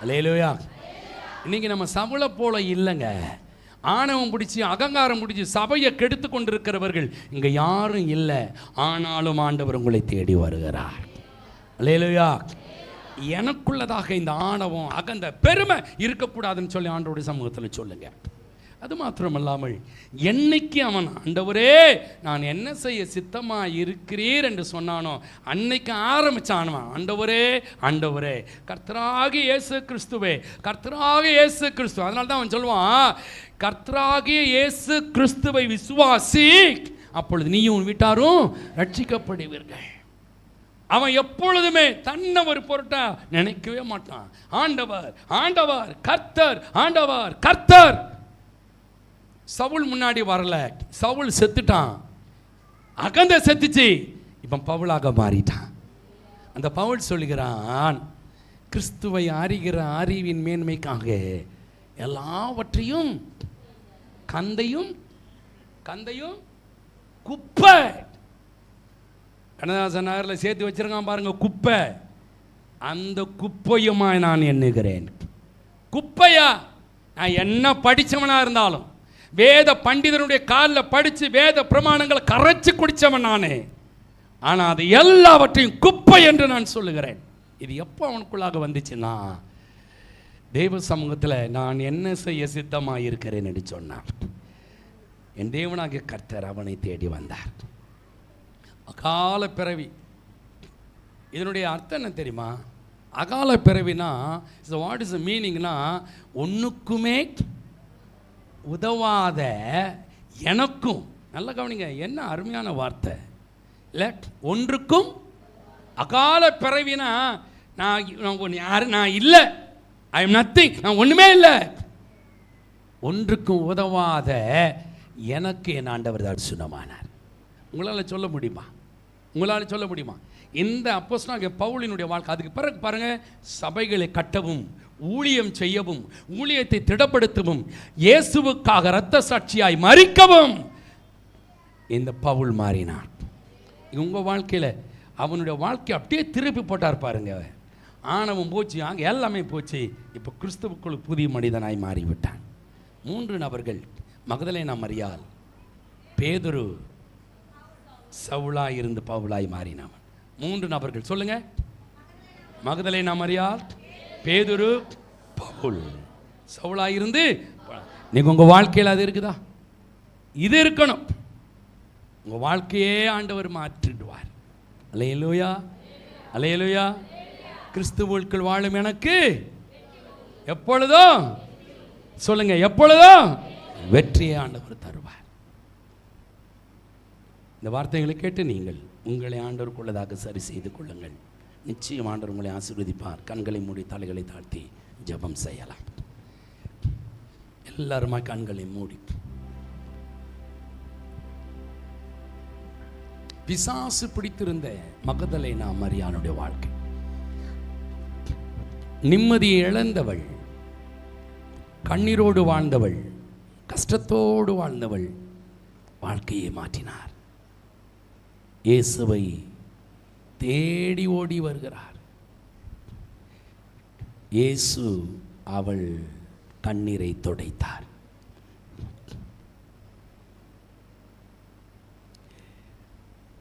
அல்லேலூயா. இன்னைக்கு நம்ம சவுளை போல இல்லைங்க. ஆணவம் பிடிச்சி அகங்காரம் பிடிச்சி சபையை கெடுத்து கொண்டிருக்கிறவர்கள் இங்கே யாரும் இல்லை. ஆனாலும் ஆண்டவர் உங்களை தேடி வருகிறார். அல்லேலூயா. எனக்குள்ளதாக இந்த ஆணவம் அகந்த பெருமை இருக்கக்கூடாதுன்னு சொல்லி ஆண்டவருடைய சமூகத்தில் சொல்லுங்க. அது மாத்திரமல்லாமல் என்னைக்கு அவன் ஆண்டவரே நான் என்ன செய்ய சித்தமாக இருக்கிறீர் என்று சொன்னானோ அன்னைக்கு ஆரம்பிச்சானவன், ஆண்டவரே கர்த்தராகிய இயேசு கிறிஸ்துவே, கர்த்தராகிய இயேசு கிறிஸ்து. அதனால தான் அவன் சொல்லுவான், கர்த்தராகிய இயேசு கிறிஸ்துவை விசுவாசி, அப்பொழுது நீயும் வீட்டாரும் ரட்சிக்கப்படுவீர்கள். அவன் எப்பொழுதுமே தன்னை ஒரு பொருட்டா நினைக்கவே மாட்டான். ஆண்டவர் ஆண்டவர் கர்த்தர், ஆண்டவர் கர்த்தர். சவுல் முன்னாடி வரல, சவுல் செத்துட்டான், அகந்த செத்துச்சு, இப்ப பவுலாக மாறிட்டான். அந்த பவுல் சொல்லுகிறான், கிறிஸ்துவை அறிகிற அறிவின் மேன்மைக்காக எல்லாவற்றையும் கந்தையும் குப்பை, கண்ணதாசன் நகரில் சேர்த்து வச்சிருக்கான் பாருங்க, குப்பை. அந்த குப்பையுமா நான் எண்ணுகிறேன். குப்பையா? நான் என்ன படித்தவனா இருந்தாலும், வேத பண்டிதனுடைய காலில் படித்து வேத பிரமாணங்களை கரைச்சி குடித்தவன் நானே. ஆனால் அது எல்லாவற்றையும் குப்பை என்று நான் சொல்லுகிறேன். இது எப்போ அவனுக்குள்ளாக வந்துச்சுன்னா, தெய்வ சமூகத்தில் நான் என்ன செய்ய சித்தமாக இருக்கிறேன் என்று சொன்னான். என் தேவனாகிய கர்த்தர் அவனை தேடி வந்தார். அகால பிறவி, இதனுடைய அர்த்தம் என்ன தெரியுமா? அகால பிறவினா வாட் இஸ் த மீனிங்னா, ஒன்றுக்குமே உதவாத எனக்கும், நல்ல கவனிங்க, என்ன அருமையான வார்த்தை இல்லை? ஒன்றுக்கும் அகால பிறவினா நான் இல்லை, ஐ எம் நத்திங், நான் ஒன்றுமே இல்லை. ஒன்றுக்கும் உதவாத எனக்கு என் ஆண்டவர் தரிசனமானார். உங்களால் சொல்ல முடியுமா? உங்களால் சொல்ல முடியுமா? இந்த அப்போஸ்தலனாகிய பவுலினுடைய வாழ்க்கை. அதுக்கு பிறகு பாருங்க, சபைகளை கட்டவும், ஊழியம் செய்யவும், ஊழியத்தை திடப்படுத்தவும், இயேசுவுக்காக இரத்த சாட்சியாய் மரிக்கவும் இந்த பவுல் மாறினார். உங்கள் வாழ்க்கையில் அவனுடைய வாழ்க்கை அப்படியே திருப்பி போட்டார் பாருங்க. ஆணவம் போச்சு, அங்கே எல்லாமே போச்சு. இப்போ கிறிஸ்துவுக்குள் புதிய மனிதனாய் மாறிவிட்டான். 3 நபர்கள், மகதலேனா மரியாள், பேதுரு, சவுலாய் இருந்து பவுலாய் மாறினவன். 3 நபர்கள் சொல்லுங்க. மகதலேனா மரியாள், பேதுரு, பவுல். சவுலாய் இருந்து. நீங்க உங்க வாழ்க்கையில் அது இருக்குதா? இது இருக்கணும். உங்க வாழ்க்கையே ஆண்டவர் மாற்றிடுவார். அல்லேலூயா, அல்லேலூயா. கிறிஸ்துவுக்குள் வாழும் எனக்கு எப்பொழுதும், சொல்லுங்க, எப்பொழுதும் வெற்றியை ஆண்டவர் தருவார். இந்த வார்த்தைகளை கேட்டு நீங்கள் உங்களை ஆண்டவருக்குள்ளதாக சரி செய்து கொள்ளுங்கள். நிச்சயம் ஆண்டவர் உங்களை ஆசீர்வதிப்பார். கண்களை மூடி தலைகளை தாழ்த்தி ஜெபம் செய்யலாம். எல்லாருமா கண்களை மூடி. பிசாசு பிடித்திருந்த மகதலேனா மரியாளுடைய வாழ்க்கை, நிம்மதியை இழந்தவள், கண்ணீரோடு வாழ்ந்தவள், கஷ்டத்தோடு வாழ்ந்தவள் வாழ்க்கையை மாற்றினார். இயேசுவை தேடி ஓடி வருகிறார். இயேசு அவள் கண்ணீரை துடைத்தார்.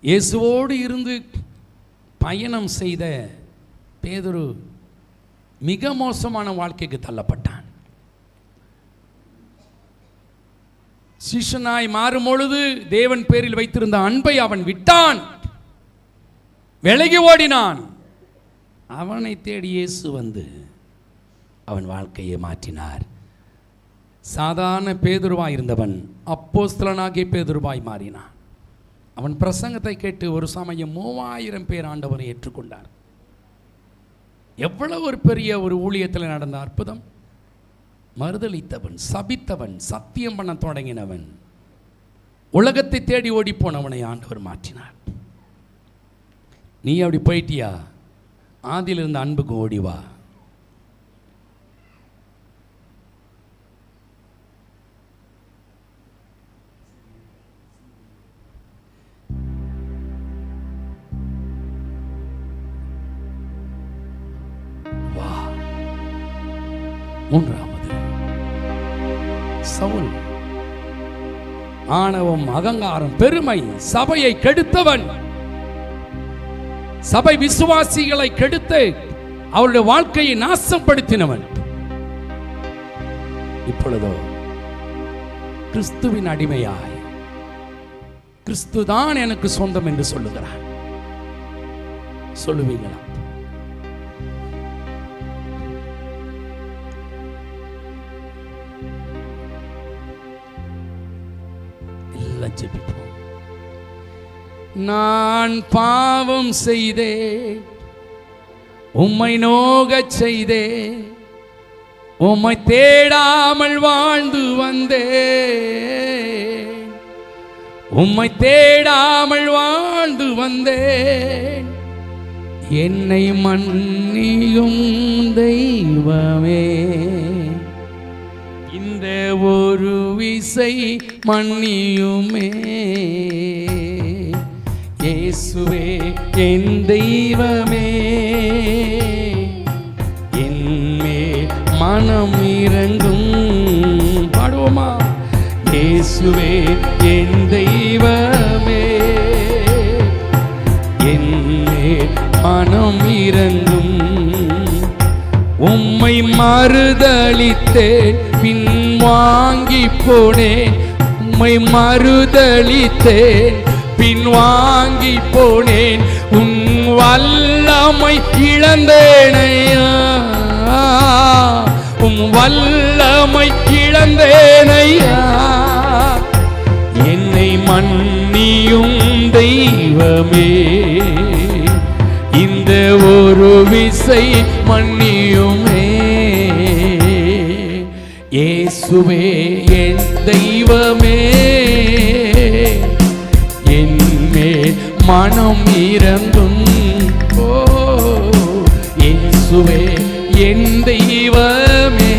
இயேசுவோடு இருந்து பயணம் செய்த பேதுரு மிக மோசமான வாழ்க்கைக்கு தள்ளப்பட்டான். சிஷ்யனாய் மாறும் பொழுது தேவன் பேரில் வைத்திருந்த அன்பை அவன் விட்டான், விலகி ஓடினான். அவனை தேடி இயேசு வந்து அவன் வாழ்க்கையை மாற்றினார். சாதாரண பேதுருவாய் இருந்தவன் அப்போஸ்தலனாகிய பேதுருவாய் மாறினான். அவன் பிரசங்கத்தை கேட்டு ஒரு சமயம் 3000 பேர் ஆண்டவரை ஏற்றுக்கொண்டார். எவ்வளவு ஒரு பெரிய ஒரு ஊழியத்தில் நடந்த அற்புதம்! மறுதளித்தவன், சபித்தவன், சத்தியம் பண்ண தொடங்கினவன், உலகத்தை தேடி ஓடி போனவனை ஆண்டவர் மாற்றினார். நீ அப்படி போயிட்டியா? ஆதியில் இருந்த அன்புக்கு ஓடிவா. மூன்றாவது, சவுல் ஆணவம், அகங்காரம், பெருமை, சபையை கெடுத்தவன், சபை விசுவாசிகளை கெடுத்து அவருடைய வாழ்க்கையை நாசப்படுத்தினவன். இப்பொழுதோ கிறிஸ்துவின் அடிமையாய் கிறிஸ்துதான் எனக்கு சொந்தம் என்று சொல்லுகிறான். சொல்லுவீங்களா? நான் பாவம் செய்தேன், உம்மை நோகச் செய்தேன், உம்மை தேடாமல் வாழ்ந்து வந்தேன், உம்மை தேடாமல் வாழ்ந்து வந்தேன். என்னை மன்னியும் தெய்வமே, இந்த ஒரு விசை மன்னியுமே. இயேசுவே என் தெய்வமே, என்மேல் மனம் இறங்கும். பாடுவோமா? இயேசுவே என் தெய்வமே, என்மேல் மனம் இறங்கும். உம்மை மறுதலித்தேன், பின் வாங்கி போனேன். உம்மை மறுதலித்தேன், பின் வாங்கி போனேன். உன் வல்லமை இழந்தேனையா, உம் வல்லமை இழந்தேனையா. என்னை மன்னியும் தெய்வமே, இந்த ஒரு விசை மன்னியுமே. இயேசுவே என் தெய்வமே, என்மேல் மனம் இறங்கும். ஓ இயேசுவே என் தெய்வமே,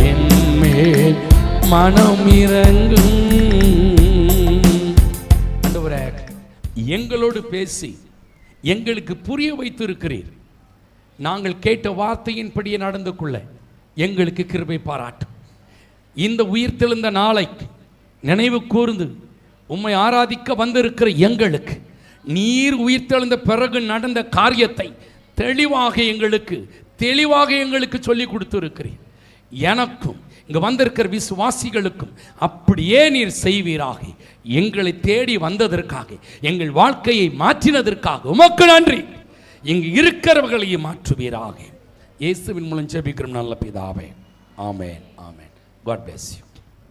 என்மேல் மனம் இறங்கும். ஆண்டவரே, எங்களோடு பேசி எங்களுக்கு புரிய வைத்திருக்கிறீர். நாங்கள் கேட்ட வார்த்தையின்படியே நடந்து கொள்ள எங்களுக்கு கிருபை பாராட்டும். இந்த உயிர்த்தெழுந்த நாளை நினைவு கூர்ந்து உம்மை ஆராதிக்க வந்திருக்கிற எங்களுக்கு நீர் உயிர்த்தெழுந்த பிறகு நடந்த காரியத்தை தெளிவாக எங்களுக்கு சொல்லி கொடுத்திருக்கிறீர். எனக்கும் இங்க வந்திருக்கிற விசுவாசிகளுக்கும் அப்படியே நீர் செய்வீராக. எங்களை தேடி வந்ததற்காக, எங்கள் வாழ்க்கையை மாற்றினதற்காக உமக்கு நன்றி. இங்கு இருக்கிறவர்களையும் மாற்றுவீராக. இயேசுவின் மூலம் ஜெபிக்கிறோம் நல்ல பிதாவே. ஆமென், ஆமென். God bless you.